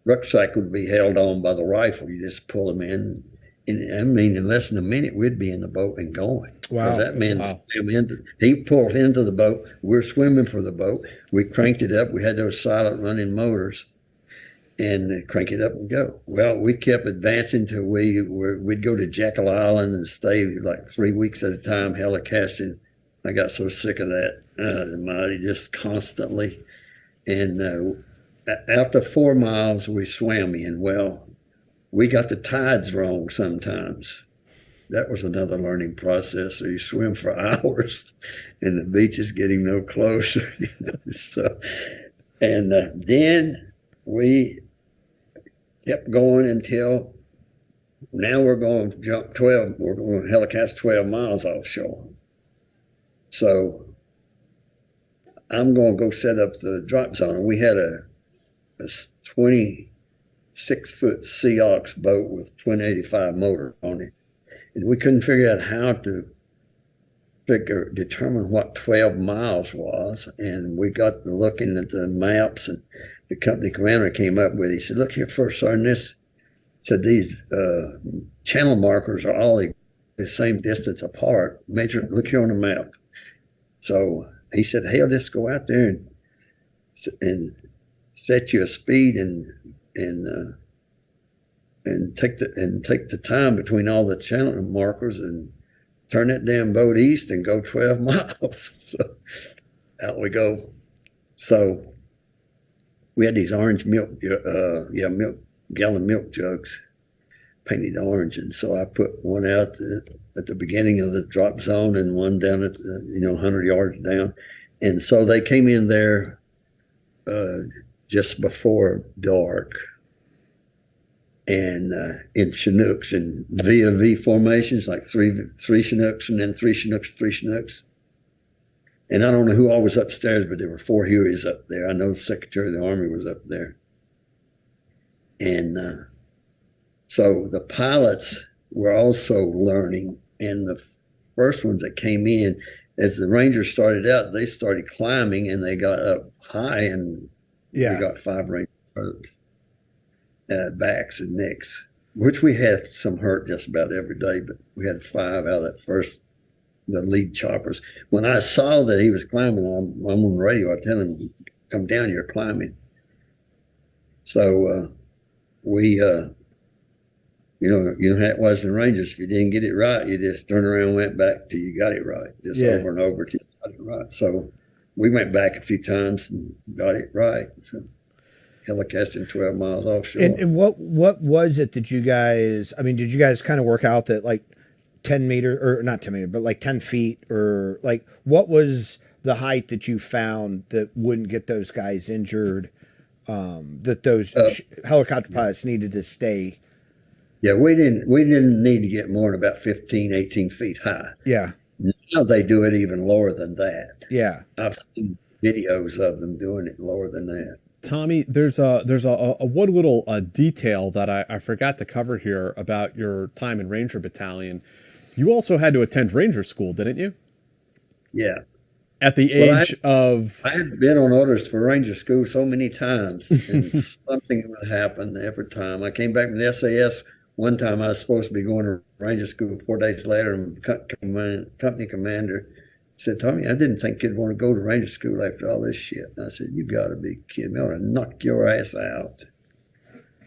rucksack would be held on by the rifle. You just pull them in. And I mean, in less than a minute, we'd be in the boat and going.
Wow.
So that meant he pulled into the boat. We're swimming for the boat. We cranked it up. We had those silent running motors, and crank it up and go. Well, we kept advancing till we'd go to Jekyll Island and stay like 3 weeks at a time helicasting. I got so sick of that, just constantly. And after 4 miles, we swam in. Well, we got the tides wrong sometimes. That was another learning process. So you swim for hours, and the beach is getting no closer. So, and then we kept going until now we're going to jump 12. We're going to helicast 12 miles offshore. So I'm going to go set up the drop zone. We had a 26-foot Sea Ox boat with twin 85 motor on it. And we couldn't figure out how to determine what 12 miles was. And we got looking at the maps, and the company commander came up with it. He said, look here, First Sergeant, this said these channel markers are all the same distance apart. Measure, look here on the map. So he said, hell, just go out there and set you a speed and take the time between all the channel markers and turn that damn boat east and go 12 miles. So out we go. So we had these orange gallon milk jugs painted orange, and so I put one out at the beginning of the drop zone and one down at 100 yards down, and so they came in there just before dark. And in Chinooks and V formations, like three Chinooks and then three Chinooks. And I don't know who all was upstairs, but there were 4 Hueys up there. I know the Secretary of the Army was up there. And so the pilots were also learning. And the first ones that came in, as the Rangers started out, they started climbing and they got up high, and they got 5 Rangers hurt. Backs and necks, which we had some hurt just about every day, but we had 5 out of that the lead choppers. When I saw that he was climbing, I'm on the radio, I tell him, come down, you're climbing. So we, you know how it was in Rangers. If you didn't get it right, you just turn around and went back till you got it right, just over and over till you got it right. So we went back a few times and got it right. So helicasting 12 miles offshore.
And what was it that you guys, I mean, did you guys kind of work out that like 10 meter, or not 10 meter, but like 10 feet, or like what was the height that you found that wouldn't get those guys injured, that those helicopter pilots needed to stay?
Yeah, we didn't need to get more than about 15, 18 feet high.
Yeah.
Now they do it even lower than that.
Yeah.
I've seen videos of them doing it lower than that.
Tommy, there's a one little detail that I forgot to cover here about your time in Ranger Battalion. You also had to attend Ranger School, didn't you?
Yeah.
At the age of...
I had been on orders for Ranger School so many times, and something would happen every time. I came back from the SAS one time. I was supposed to be going to Ranger School 4 days later, and company commander said, Tommy, I didn't think you'd want to go to Ranger School after all this shit. And I said, you got to be kidding me. I want to knock your ass out.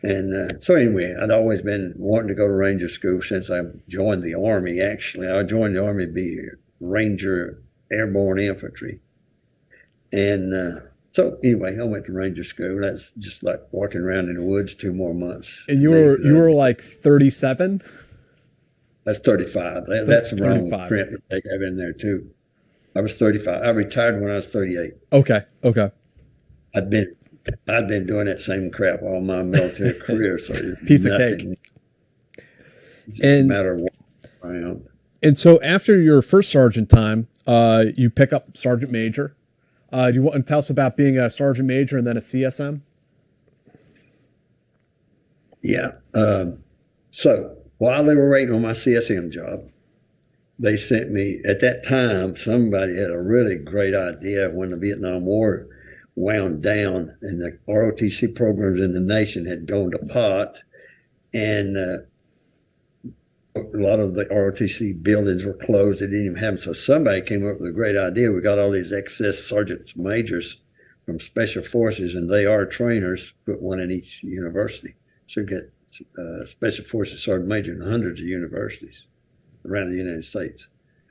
And so anyway, I'd always been wanting to go to Ranger School since I joined the Army, actually. I joined the Army to be Ranger Airborne Infantry. And so anyway, I went to Ranger School. That's just like walking around in the woods 2 more months.
And you were like 37?
That's 35. That's a wrong print that they have in there too. I was 35. I retired when I was 38.
Okay.
I'd been doing that same crap all my military career. So
piece of cake.
It's just a matter of walking around.
And so after your first sergeant time, you pick up Sergeant Major. Do you want to tell us about being a Sergeant Major and then a CSM?
Yeah. So while they were waiting on my CSM job, they sent me, at that time, somebody had a really great idea when the Vietnam War wound down and the ROTC programs in the nation had gone to pot, and a lot of the ROTC buildings were closed. They didn't even have them. So somebody came up with a great idea. We got all these excess sergeants majors from special forces, and they are trainers, put one in each university. So you get special forces sergeant major in hundreds of universities around the United States.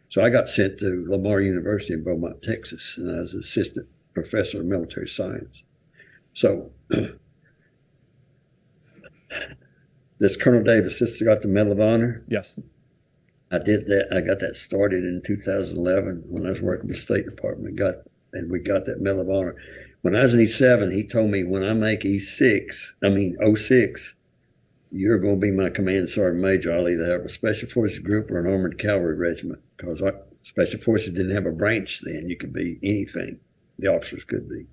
So I got sent to Lamar University in Beaumont, Texas, and I was assistant professor of military science. So this Colonel Davis, this got the Medal of Honor.
Yes.
I did that. I got that started in 2011 when I was working with the State Department. We got that Medal of Honor. When I was in E7, he told me, when I make '06, you're going to be my command sergeant major. I'll either have a Special Forces group or an armored cavalry regiment, because Special Forces didn't have a branch then. You could be anything. The officers could be.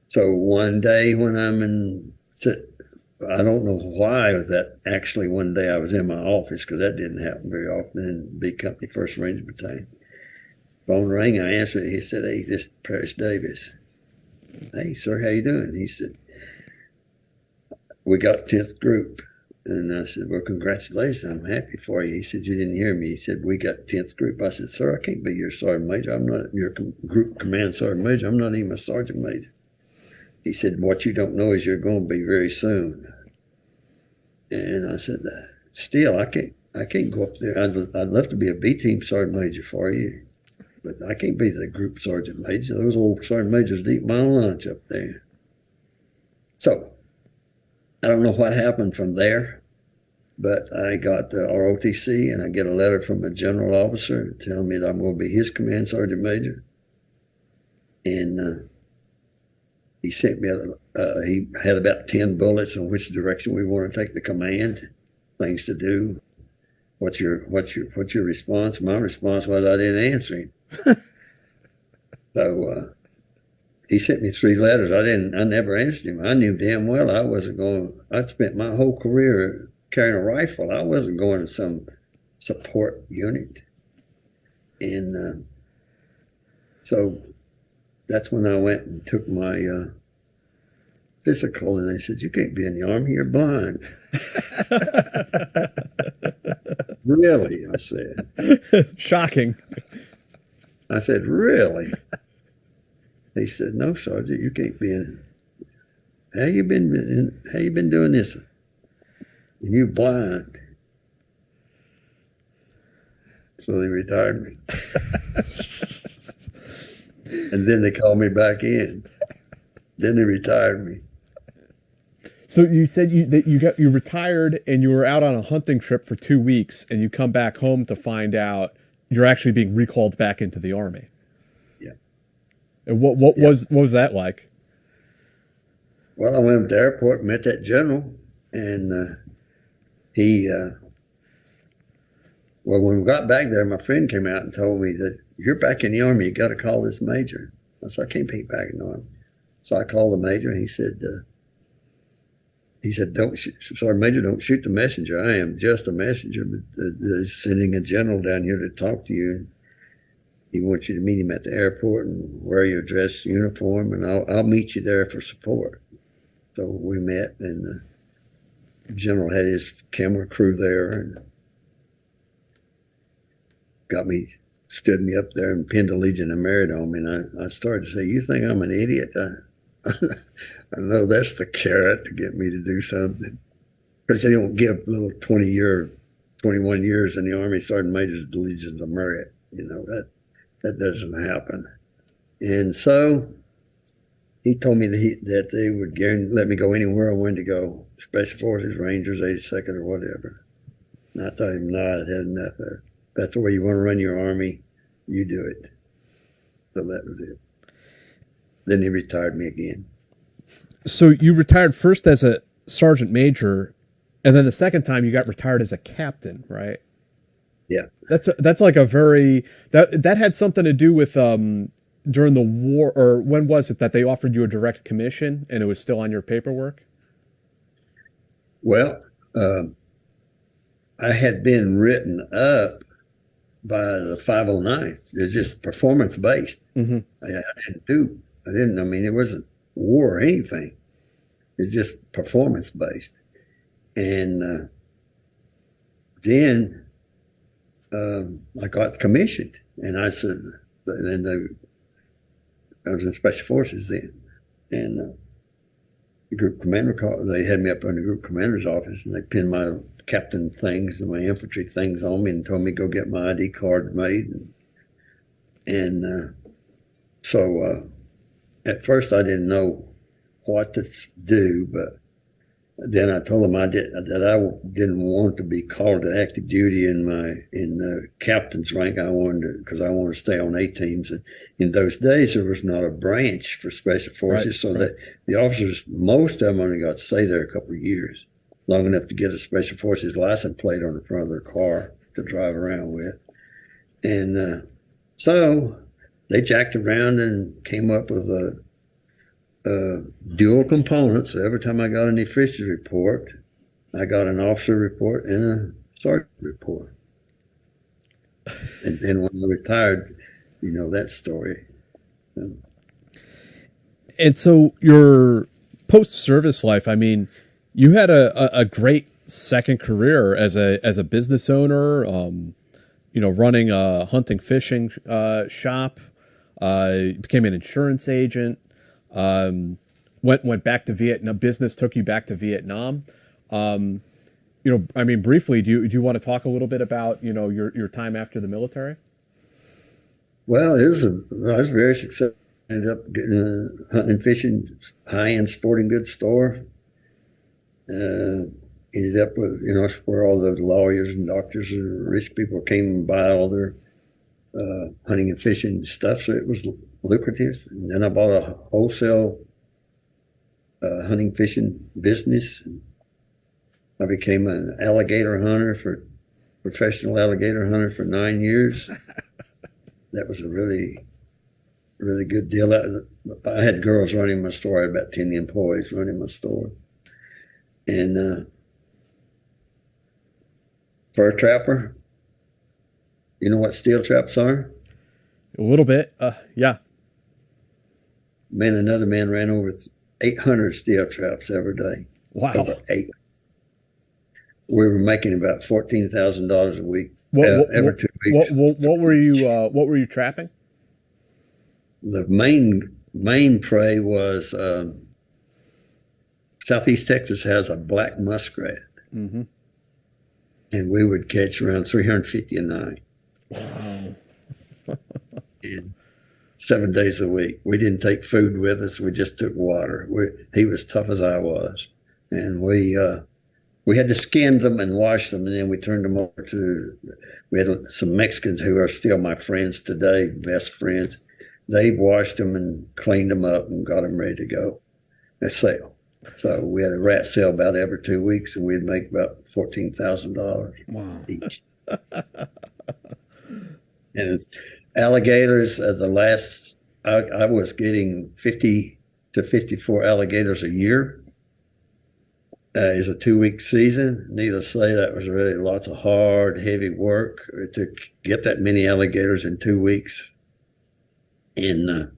So one day when I don't know why that actually one day I was in my office, because that didn't happen very often in B Company 1st Ranger Battalion. Phone rang, I answered it. He said, "Hey, this is Paris Davis." "Hey, sir, how you doing?" He said, "We got 10th group." And I said, "Well, congratulations. I'm happy for you." He said, "You didn't hear me." He said, "We got 10th group." I said, "Sir, I can't be your sergeant major. I'm not your group command sergeant major. I'm not even a sergeant major." He said, "What you don't know is you're going to be very soon." And I said, "Still, I can't go up there. I'd love to be a B team sergeant major for you, but I can't be the group sergeant major. Those old sergeant majors eat my lunch up there." So I don't know what happened from there, but I got the ROTC, and I get a letter from a general officer telling me that I'm going to be his command sergeant major. And he sent me he had about 10 bullets on which direction we want to take the command, things to do. What's your response? My response was I didn't answer him. So he sent me 3 letters. I never answered him. I knew damn well I wasn't going. I'd spent my whole career carrying a rifle. I wasn't going to some support unit. And so that's when I went and took my physical, and they said, "You can't be in the Army, you're blind." "Really?" I said.
Shocking.
I said, "Really?" He said, "No, Sergeant, you can't be in. How you been doing this? And you blind." So they retired me. And then they called me back in. Then they retired me.
So you said you retired and you were out on a hunting trip for 2 weeks, and you come back home to find out you're actually being recalled back into the Army.
Yeah.
And what was that like?
Well, I went up to the airport and met that general, and well, when we got back there, my friend came out and told me that you're back in the Army. You got to call this major. I said, "I can't be back in the Army." So I called the major, and he said, "Don't shoot, Sergeant Major, don't shoot the messenger. I am just a messenger, but they're sending a general down here to talk to you. He wants you to meet him at the airport and wear your dress uniform, and I'll meet you there for support." So we met, and the general had his camera crew there and stood me up there and pinned the Legion of Merit on me. And I started to say, "You think I'm an idiot? I know that's the carrot to get me to do something." Because they don't give little 21 years in the Army sergeant majors the Legion of Merit. That doesn't happen. And so he told me that they would let me go anywhere I wanted to go, Special Forces, Rangers, 82nd, or whatever. And I told him, no, I'd had enough of it. That's the way you want to run your Army, you do it. So that was it. Then he retired me again.
So you retired first as a sergeant major, and then the second time you got retired as a captain, right?
Yeah.
That's like a very that had something to do with during the war, or when was it that they offered you a direct commission and it was still on your paperwork?
Well, I had been written up by the 509th. It's just performance based.
Mm-hmm.
I mean, it wasn't war or anything. It's just performance based. And then I got commissioned, and I said, I was in Special Forces then, and the group commander they had me up in the group commander's office, and they pinned my captain things and my infantry things on me and told me to go get my ID card made. So at first I didn't know what to do, but then I told him that I didn't want to be called to active duty in the captain's rank. I wanted because I wanted to stay on A teams. And in those days, there was not a branch for special forces, that the officers, most of them only got to stay there a couple of years, long enough to get a special forces license plate on the front of their car to drive around with. And so they jacked around and came up with a dual components. So every time I got an efficiency report, I got an officer report and a sergeant report. And then when I retired, you know that story.
And so your post-service life, I mean, you had a great second career as a business owner, running a hunting fishing shop, became an insurance agent. Went back to Vietnam. Business took you back to Vietnam. Briefly, do you want to talk a little bit about your time after the military?
Well, I was very successful. Ended up getting a hunting and fishing high-end sporting goods store. Ended up with where all the lawyers and doctors and rich people came and buy all their hunting and fishing stuff. So it was lucrative. And then I bought a wholesale hunting fishing business. I became an professional alligator hunter for 9 years. That was a really, really good deal. I had girls running my store. I had about 10 employees running my store. And fur trapper, you know what steel traps are?
A little bit, yeah.
Man, another man ran over 800 steel traps every day.
Wow.
Over 8. We were making about $14,000 a week every 2 weeks.
What were you trapping?
The main prey was Southeast Texas has a black muskrat,
mm-hmm.
and we would catch around 350 a night.
Wow.
And 7 days a week. We didn't take food with us. We just took water. He was tough as I was, and we had to skin them and wash them, and then we turned them over to. We had some Mexicans who are still my friends today, best friends. They washed them and cleaned them up and got them ready to go. They sell. So we had a rat sale about every 2 weeks, and we'd make about $14,000 each. And alligators, I was getting 50 to 54 alligators a year. It's a 2 week season. Needless to say, that was really lots of hard, heavy work to get that many alligators in 2 weeks. And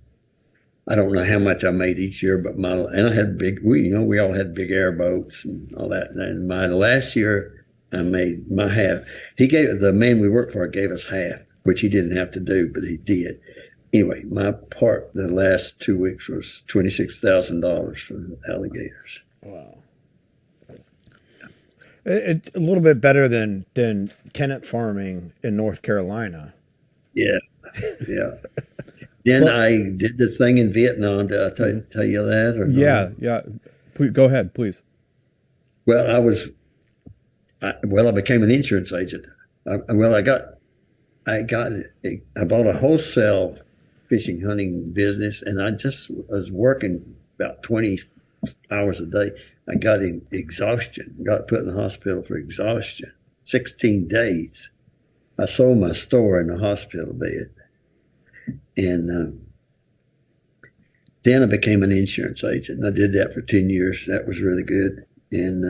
I don't know how much I made each year, but I had we all had big airboats and all that. And my last year, I made my half. The man we worked for gave us half, which he didn't have to do, but he did. Anyway, my part the last 2 weeks was $26,000 for alligators.
Wow. It's a little bit better than tenant farming in North Carolina.
Yeah, yeah. Then I did the thing in Vietnam. Did I tell you that? Or
yeah, yeah. Please, go ahead, please.
Well, I became an insurance agent. I bought a wholesale fishing hunting business, and I just was working about 20 hours a day. I got exhaustion, got put in the hospital for exhaustion, 16 days. I sold my store in the hospital bed. And then I became an insurance agent. And I did that for 10 years. That was really good. And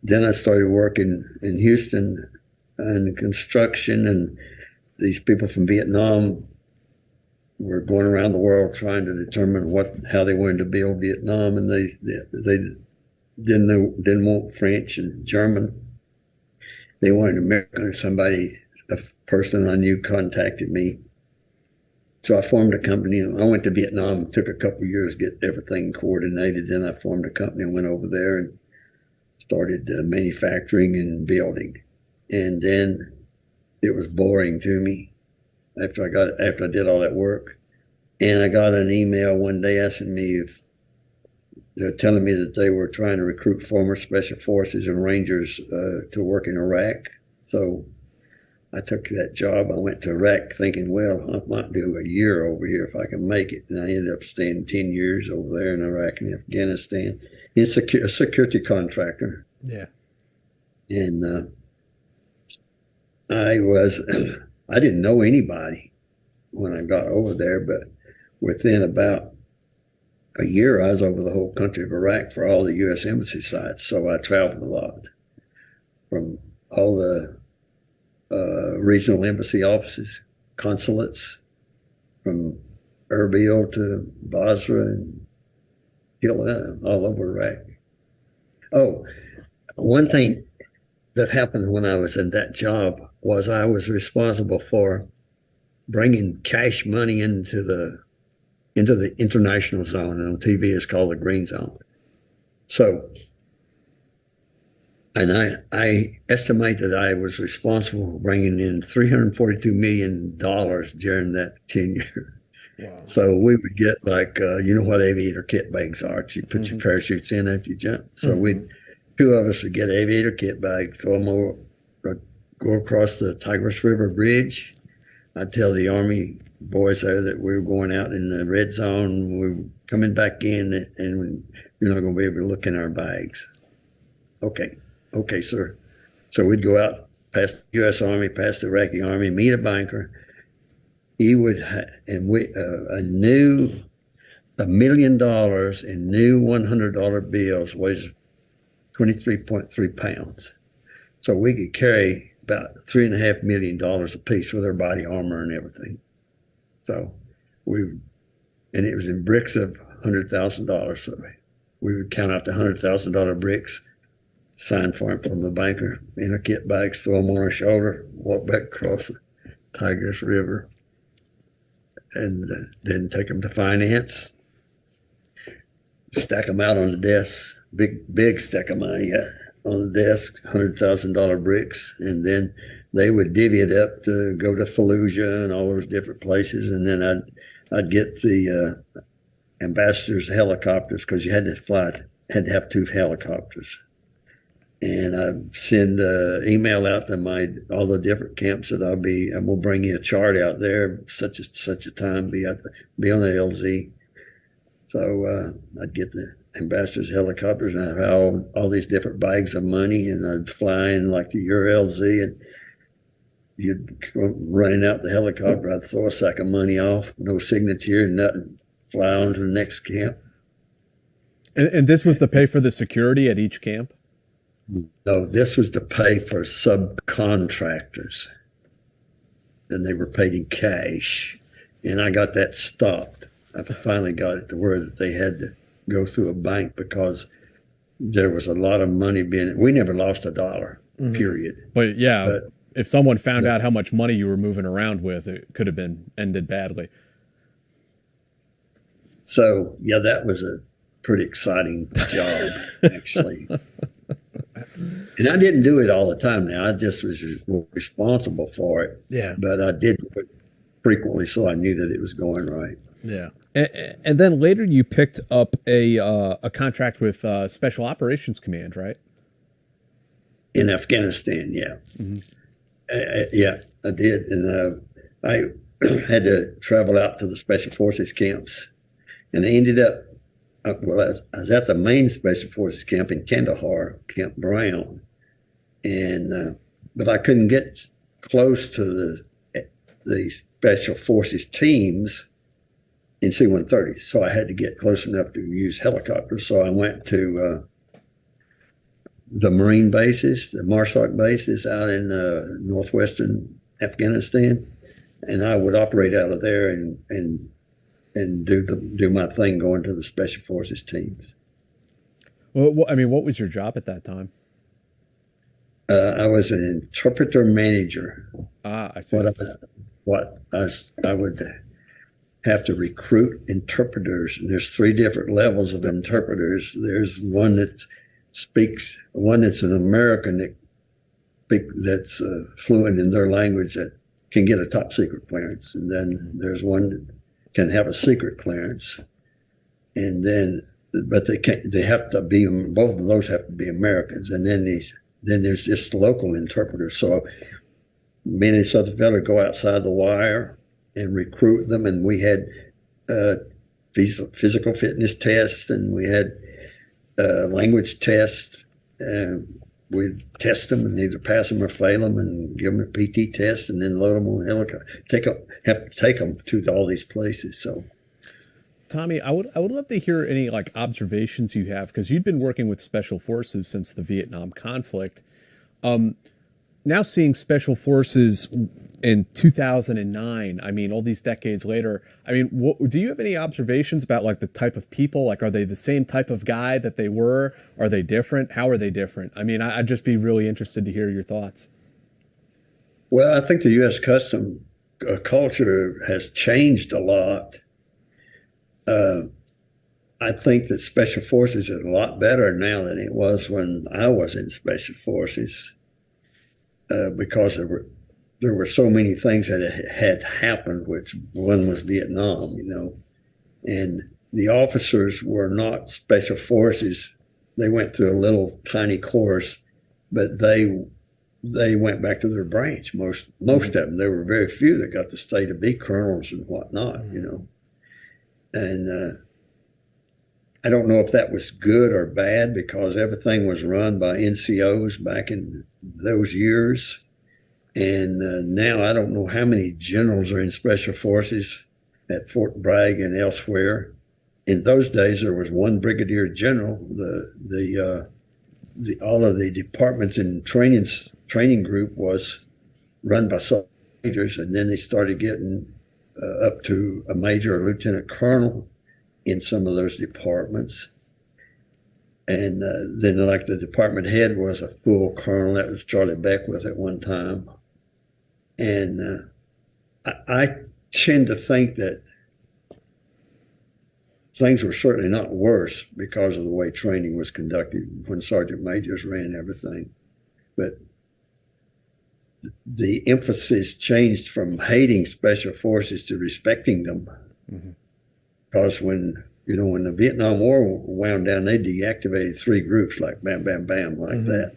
then I started working in Houston in construction, and these people from Vietnam were going around the world trying to determine how they wanted to build Vietnam, and they didn't want French and German. They wanted American. A person I knew contacted me. So I formed a company. I went to Vietnam. It took a couple of years to get everything coordinated. Then I formed a company and went over there and started manufacturing and building. And then it was boring to me after I did all that work. And I got an email one day asking me if they're telling me that they were trying to recruit former special forces and Rangers to work in Iraq. So I took that job. I went to Iraq thinking, well, I might do a year over here if I can make it. And I ended up staying 10 years over there in Iraq and Afghanistan. It's a security contractor.
Yeah.
And I didn't know anybody when I got over there, but within about a year, I was over the whole country of Iraq for all the U.S. Embassy sites. So I traveled a lot from all the regional embassy offices, consulates, from Erbil to Basra and all over Iraq. Oh, one thing that happened when I was in that job was I was responsible for bringing cash money into the international zone. And on TV it's called the green zone. So, and I estimate that I was responsible for bringing in $342 million during that 10 years.
Wow.
So we would get like, you know what aviator kit bags are. You put your parachutes in after you jump. So two of us would get aviator kit bags, throw them over, go across the Tigris River Bridge. I'd tell the Army boys there that we were going out in the red zone. We were coming back in and you're not going to be able to look in our bags. Okay, sir. So we'd go out past the U.S. Army, past the Iraqi Army, meet a banker. He would $1 million in new $100 bills weighs 23.3 pounds. So we could carry about $3.5 million a piece with our body armor and everything. So and it was in bricks of $100,000. So we would count out the $100,000 bricks, sign for it from the banker in our kit bags, throw them on our shoulder, walk back across the Tigris River, and then take them to finance, stack them out on the desk, big stack of money on the desk, $100,000 bricks, and then they would divvy it up to go to Fallujah and all those different places, and then I'd get the ambassadors' helicopters because you had to have two helicopters. And I'd send an email out to all the different camps that I will bring you a chart out there, such a time, be on the LZ. So I'd get the ambassadors' helicopters and I'd have all these different bags of money, and I'd fly in like to your LZ, and you'd come running out the helicopter. I'd throw a sack of money off, no signature, nothing, fly on to the next camp.
And this was to pay for the security at each camp?
No, this was to pay for subcontractors. And they were paid in cash. And I got that stopped. I finally got it to where they had to go through a bank because there was a lot of money we never lost a dollar, period.
But if someone found out how much money you were moving around with, it could have been ended badly.
So, that was a pretty exciting job, actually. And I didn't do it all the time now. I just was responsible for it.
Yeah.
But I did do it frequently, so I knew that it was going right.
Yeah.
And then later you picked up a contract with Special Operations Command, right?
In Afghanistan, yeah. I did. And I had to travel out to the Special Forces camps. And I ended up, I was at the main Special Forces camp in Kandahar, Camp Brown. And but I couldn't get close to the Special Forces teams in C-130. So I had to get close enough to use helicopters. So I went to the Marine bases, the MARSOC bases out in northwestern Afghanistan. And I would operate out of there and do my thing going to the Special Forces teams.
Well, what was your job at that time?
I was an interpreter manager.
I see.
I would have to recruit interpreters. And there's 3 different levels of interpreters. There's one that that's an American that's fluent in their language that can get a top secret clearance. And then there's one that can have a secret clearance. And then but they have to be, both of those have to be Americans. And then there's this local interpreter. So me and this other fellow go outside the wire and recruit them. And we had physical fitness tests, and we had language tests. We'd test them and either pass them or fail them, and give them a PT test, and then load them on a helicopter. Have to take them to all these places. So,
Tommy, I would love to hear any like observations you have, because you've been working with special forces since the Vietnam conflict. Now seeing special forces in 2009, I mean, all these decades later, I mean, do you have any observations about like the type of people? Like, are they the same type of guy that they were? Are they different? How are they different? I mean, I'd just be really interested to hear your thoughts.
Well, I think the U.S. custom culture has changed a lot. I think that special forces is a lot better now than it was when I was in special forces, because there were so many things that had happened, which one was Vietnam, and the officers were not special forces. They went through a little tiny course, but they went back to their branch. Most of them. There were very few that got to stay to be colonels and whatnot, And I don't know if that was good or bad, because everything was run by NCOs back in those years. And now I don't know how many generals are in special forces at Fort Bragg and elsewhere. In those days, there was one brigadier general. All of the departments in training group was run by soldiers, and then they started getting up to a major or lieutenant colonel in some of those departments. And then like the department head was a full colonel. That was Charlie Beckwith at one time. And I tend to think that things were certainly not worse because of the way training was conducted when sergeant majors ran everything. But the emphasis changed from hating special forces to respecting them. Mm-hmm. Because when the Vietnam War wound down, they deactivated 3 groups like bam, bam, bam, like mm-hmm. that,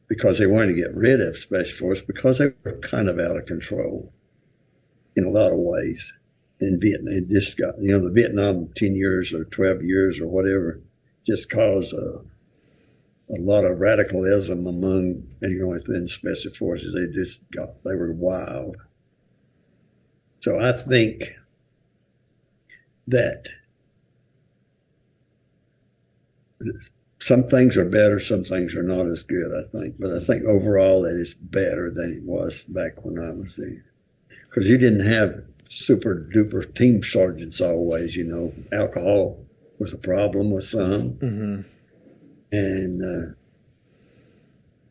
because they wanted to get rid of special forces, because they were kind of out of control in a lot of ways. In Vietnam, it just got, the Vietnam 10 years or 12 years or whatever just caused a lot of radicalism among, within special forces. They were wild. So I think that some things are better, some things are not as good, I think. But I think overall that it's better than it was back when I was there. Because you didn't have super duper team sergeants always, Alcohol was a problem with some. Mm-hmm. And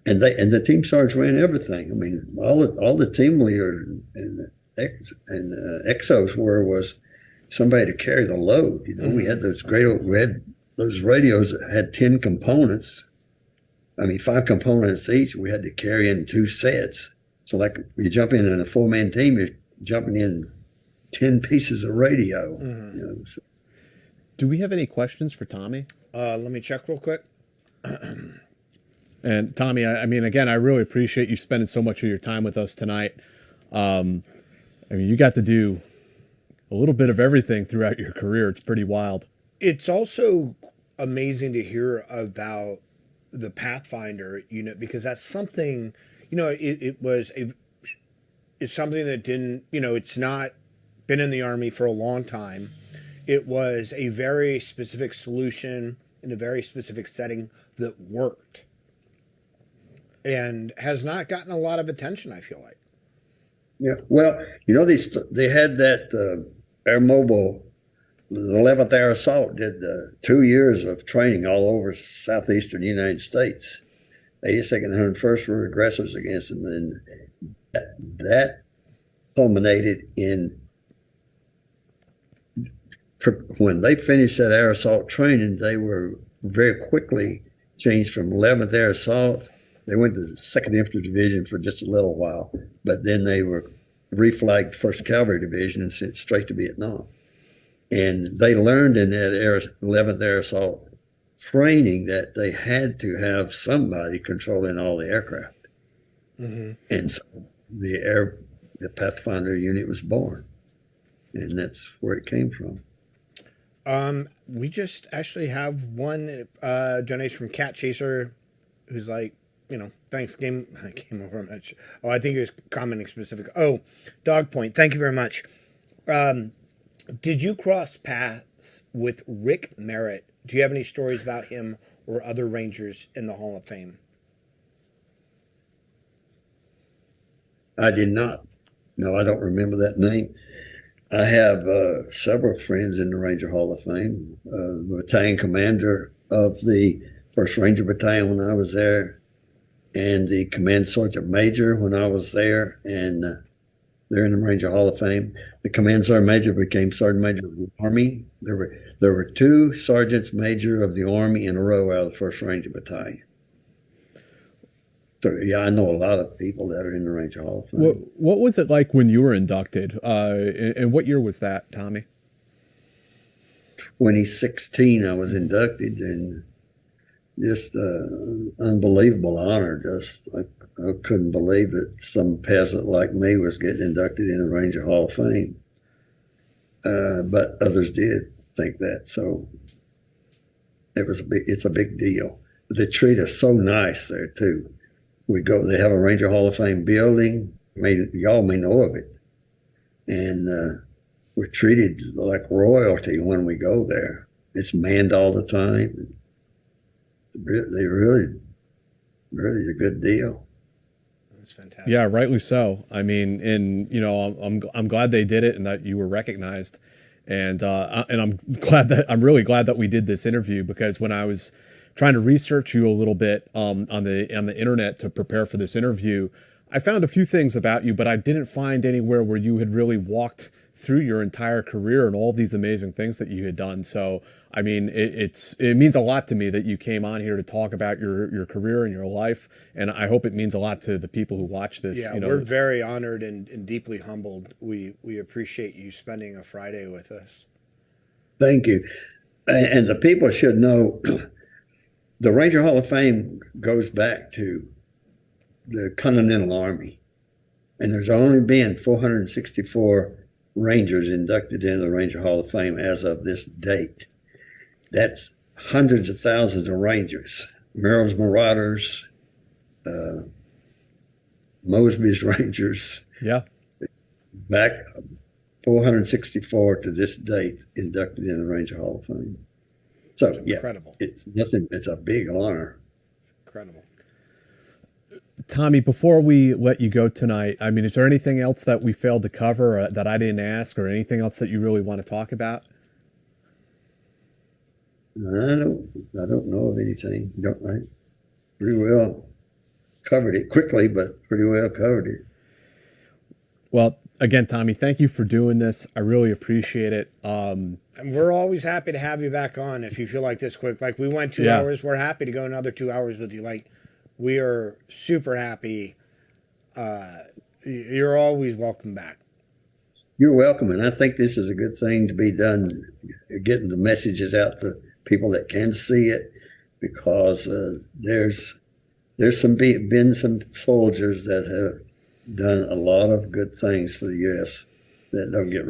the team sergeants ran everything. I mean, all the team leader and XOs was somebody to carry the load. Mm-hmm. We had those radios that had 10 components. 5 components each. We had to carry in 2 sets. So like you jump in a 4-man team, you're jumping in 10 pieces of radio. Mm-hmm. So.
Do we have any questions for Tommy?
Let me check real quick.
And Tommy, again, I really appreciate you spending so much of your time with us tonight. You got to do a little bit of everything throughout your career. It's pretty wild. It's
also amazing to hear about the Pathfinder unit, because that's something, it's something that didn't, it's not been in the Army for a long time. It was a very specific solution in a very specific setting that worked and has not gotten a lot of attention, I feel like.
Yeah, well, they had that air mobile, the 11th Air Assault did 2 years of training all over southeastern United States. 82nd and 101st were aggressors against them, and that culminated in, when they finished that air assault training, they were very quickly changed from 11th Air Assault. They went to the 2nd Infantry Division for just a little while, but then they were reflagged 1st Cavalry Division and sent straight to Vietnam. And they learned in that 11th Air Assault training that they had to have somebody controlling all the aircraft. And so the Pathfinder unit was born, and that's where it came from.
We just actually have one donation from Cat Chaser, who's like, thanks, game over much. Oh, I think he was commenting specific. Oh, Dog Point, thank you very much. Did you cross paths with Rick Merritt? Do you have any stories about him or other Rangers in the Hall of Fame?
I did not. No, I don't remember that name. I have several friends in the Ranger Hall of Fame. The battalion commander of the 1st Ranger Battalion when I was there, and the command sergeant major when I was there, and they're in the Ranger Hall of Fame. The command sergeant major became sergeant major of the Army. There were 2 sergeants major of the Army in a row out of the 1st Ranger Battalion. So, yeah, I know a lot of people that are in the Ranger Hall of Fame.
What was it like when you were inducted? And what year was that, Tommy?
2016, I was inducted, and just unbelievable honor. Just I couldn't believe that some peasant like me was getting inducted in the Ranger Hall of Fame. But others did think that, so it's a big deal. They treat us so nice there too. They have a Ranger Hall of Fame building. Y'all may know of it. And we're treated like royalty when we go there. It's manned all the time. They really a good deal.
That's fantastic.
Yeah, rightly so. I mean, and I'm glad they did it and that you were recognized. And I'm really glad that we did this interview, because when I was trying to research you a little bit on the internet to prepare for this interview, I found a few things about you, but I didn't find anywhere where you had really walked through your entire career and all these amazing things that you had done. So, I mean, it means a lot to me that you came on here to talk about your career and your life, and I hope it means a lot to the people who watch this.
Yeah, we're very honored and deeply humbled. We appreciate you spending a Friday with us.
Thank you. And the people should know the Ranger Hall of Fame goes back to the Continental Army, and there's only been 464 Rangers inducted into the Ranger Hall of Fame as of this date. That's hundreds of thousands of Rangers, Merrill's Marauders, Mosby's Rangers.
Yeah.
Back 464 to this date inducted in the Ranger Hall of Fame. So,
incredible.
It's a big honor.
Incredible.
Tommy, before we let you go tonight, I mean, is there anything else that we failed to cover that I didn't ask, or anything else that you really want to talk about?
I don't know of anything. I pretty well covered it quickly, but pretty well covered it.
Well, again, Tommy, thank you for doing this. I really appreciate it.
And we're always happy to have you back on if you feel like this quick. Like, we went 2 hours. We're happy to go another 2 hours with you. Like, we are super happy. You're always welcome back.
You're welcome, and I think this is a good thing to be done, getting the messages out to people that can see it, because there's been some soldiers that have done a lot of good things for the U.S. that don't get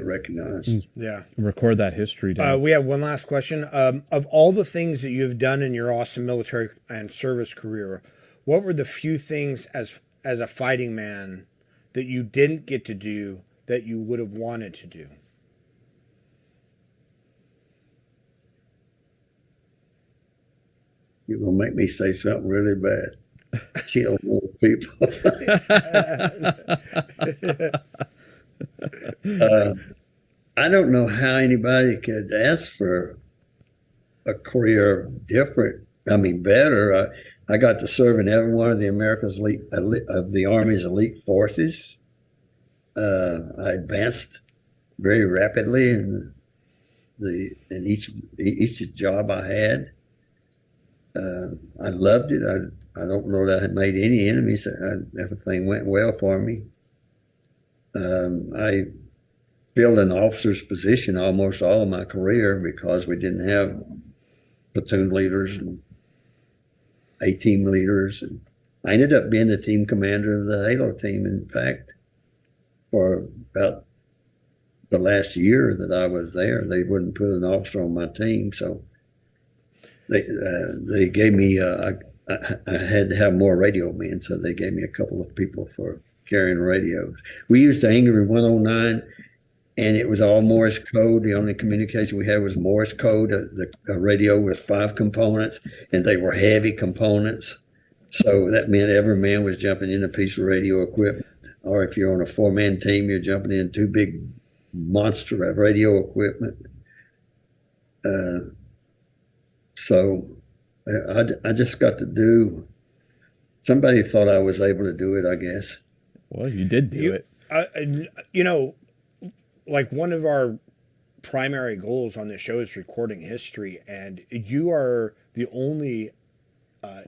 recognized.
Yeah,
record that history down.
We have one last question. Of all the things that you have done in your awesome military and service career, what were the few things as a fighting man that you didn't get to do that you would have wanted to do?
You're going to make me say something really bad. Kill more people. I don't know how anybody could ask for a career different. I mean, better. I got to serve in every one of the America's of the Army's elite forces. I advanced very rapidly in each job I had. I loved it. I don't know that I made any enemies. Everything went well for me. I filled an officer's position almost all of my career because we didn't have platoon leaders and A-team leaders. And I ended up being the team commander of the Halo team, in fact, for about the last year that I was there. They wouldn't put an officer on my team, so they gave me, I had to have more radio men, so they gave me a couple of people for carrying radios. We used Angry 109, and it was all Morse code. The only communication we had was Morse code. The radio was 5 components, and they were heavy components. So that meant every man was jumping in a piece of radio equipment. Or if you're on a 4-man team, you're jumping in 2 big monster of radio equipment. So I just got to do, somebody thought I was able to do it, I guess.
Well, you did do it.
You know, like one of our primary goals on this show is recording history, and you are the only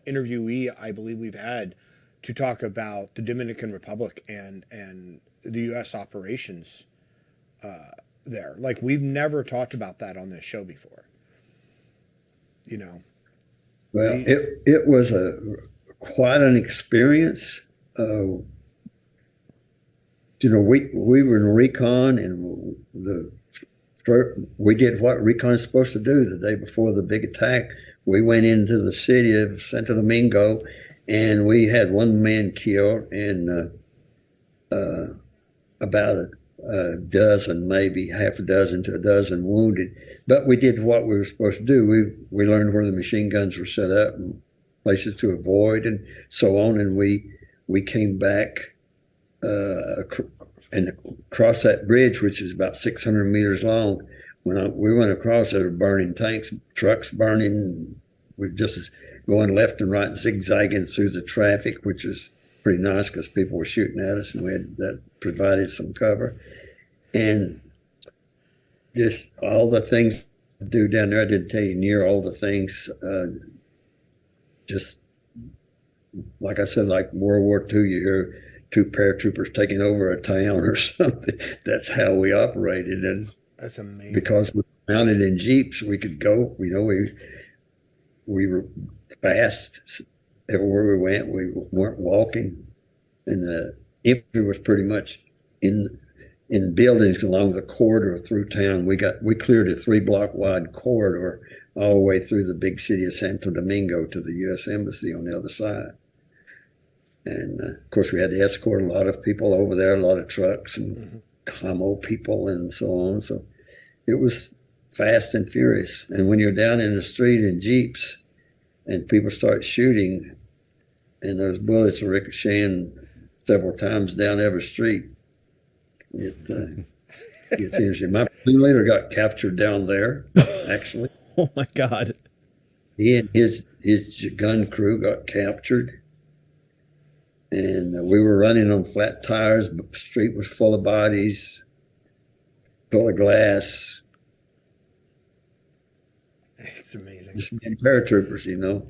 interviewee I believe we've had to talk about the Dominican Republic and the U.S. operations there. Like, we've never talked about that on this show before. You know.
Well, it was quite an experience. You know, we were in recon, and we did what recon is supposed to do. The day before the big attack, we went into the city of Santo Domingo, and we had 1 man killed and about a dozen, maybe half a dozen to a dozen wounded. But we did what we were supposed to do. We learned where the machine guns were set up and places to avoid and so on. And we came back and across that bridge, which is about 600 meters long. When we went across, there were burning tanks, trucks burning. We just going left and right, zigzagging through the traffic, which was pretty nice because people were shooting at us, and we had that provided some cover. And just all the things I do down there, I didn't tell you near all the things. Just like I said, like World War II, you hear 2 paratroopers taking over a town or something. That's how we operated. And
that's amazing. Because
we were mounted in Jeeps, we could go, you know, we were fast everywhere we went. We weren't walking. And the infantry was pretty much in buildings along the corridor through town. We cleared a 3-block wide corridor all the way through the big city of Santo Domingo to the U.S. Embassy on the other side. And of course, we had to escort a lot of people over there, a lot of trucks and commo people and so on. So it was fast and furious. And when you're down in the street in Jeeps and people start shooting and those bullets are ricocheting several times down every street, it gets interesting. My platoon leader got captured down there, actually.
Oh, my God.
He and his gun crew got captured. And we were running on flat tires, but the street was full of bodies, full of glass.
It's amazing.
Just being paratroopers, you know.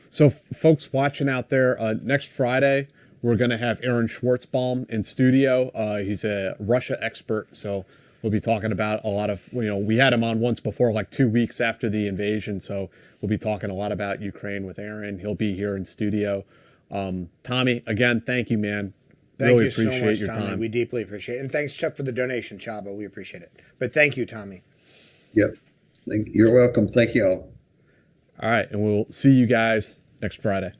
So folks watching out there, next Friday, we're going to have Aaron Schwartzbaum in studio. He's a Russia expert, so we'll be talking about a lot of, you know, we had him on once before, like 2 weeks after the invasion, so we'll be talking a lot about Ukraine with Aaron. He'll be here in studio. Tommy, again, thank you, man.
Thank
really
you so
appreciate
much,
your
Tommy.
time.
We deeply appreciate it. And thanks, Chuck, for the donation, Chaba. We appreciate it. But thank you, Tommy.
Yep. You're welcome. Thank you all.
All right, and we'll see you guys next Friday.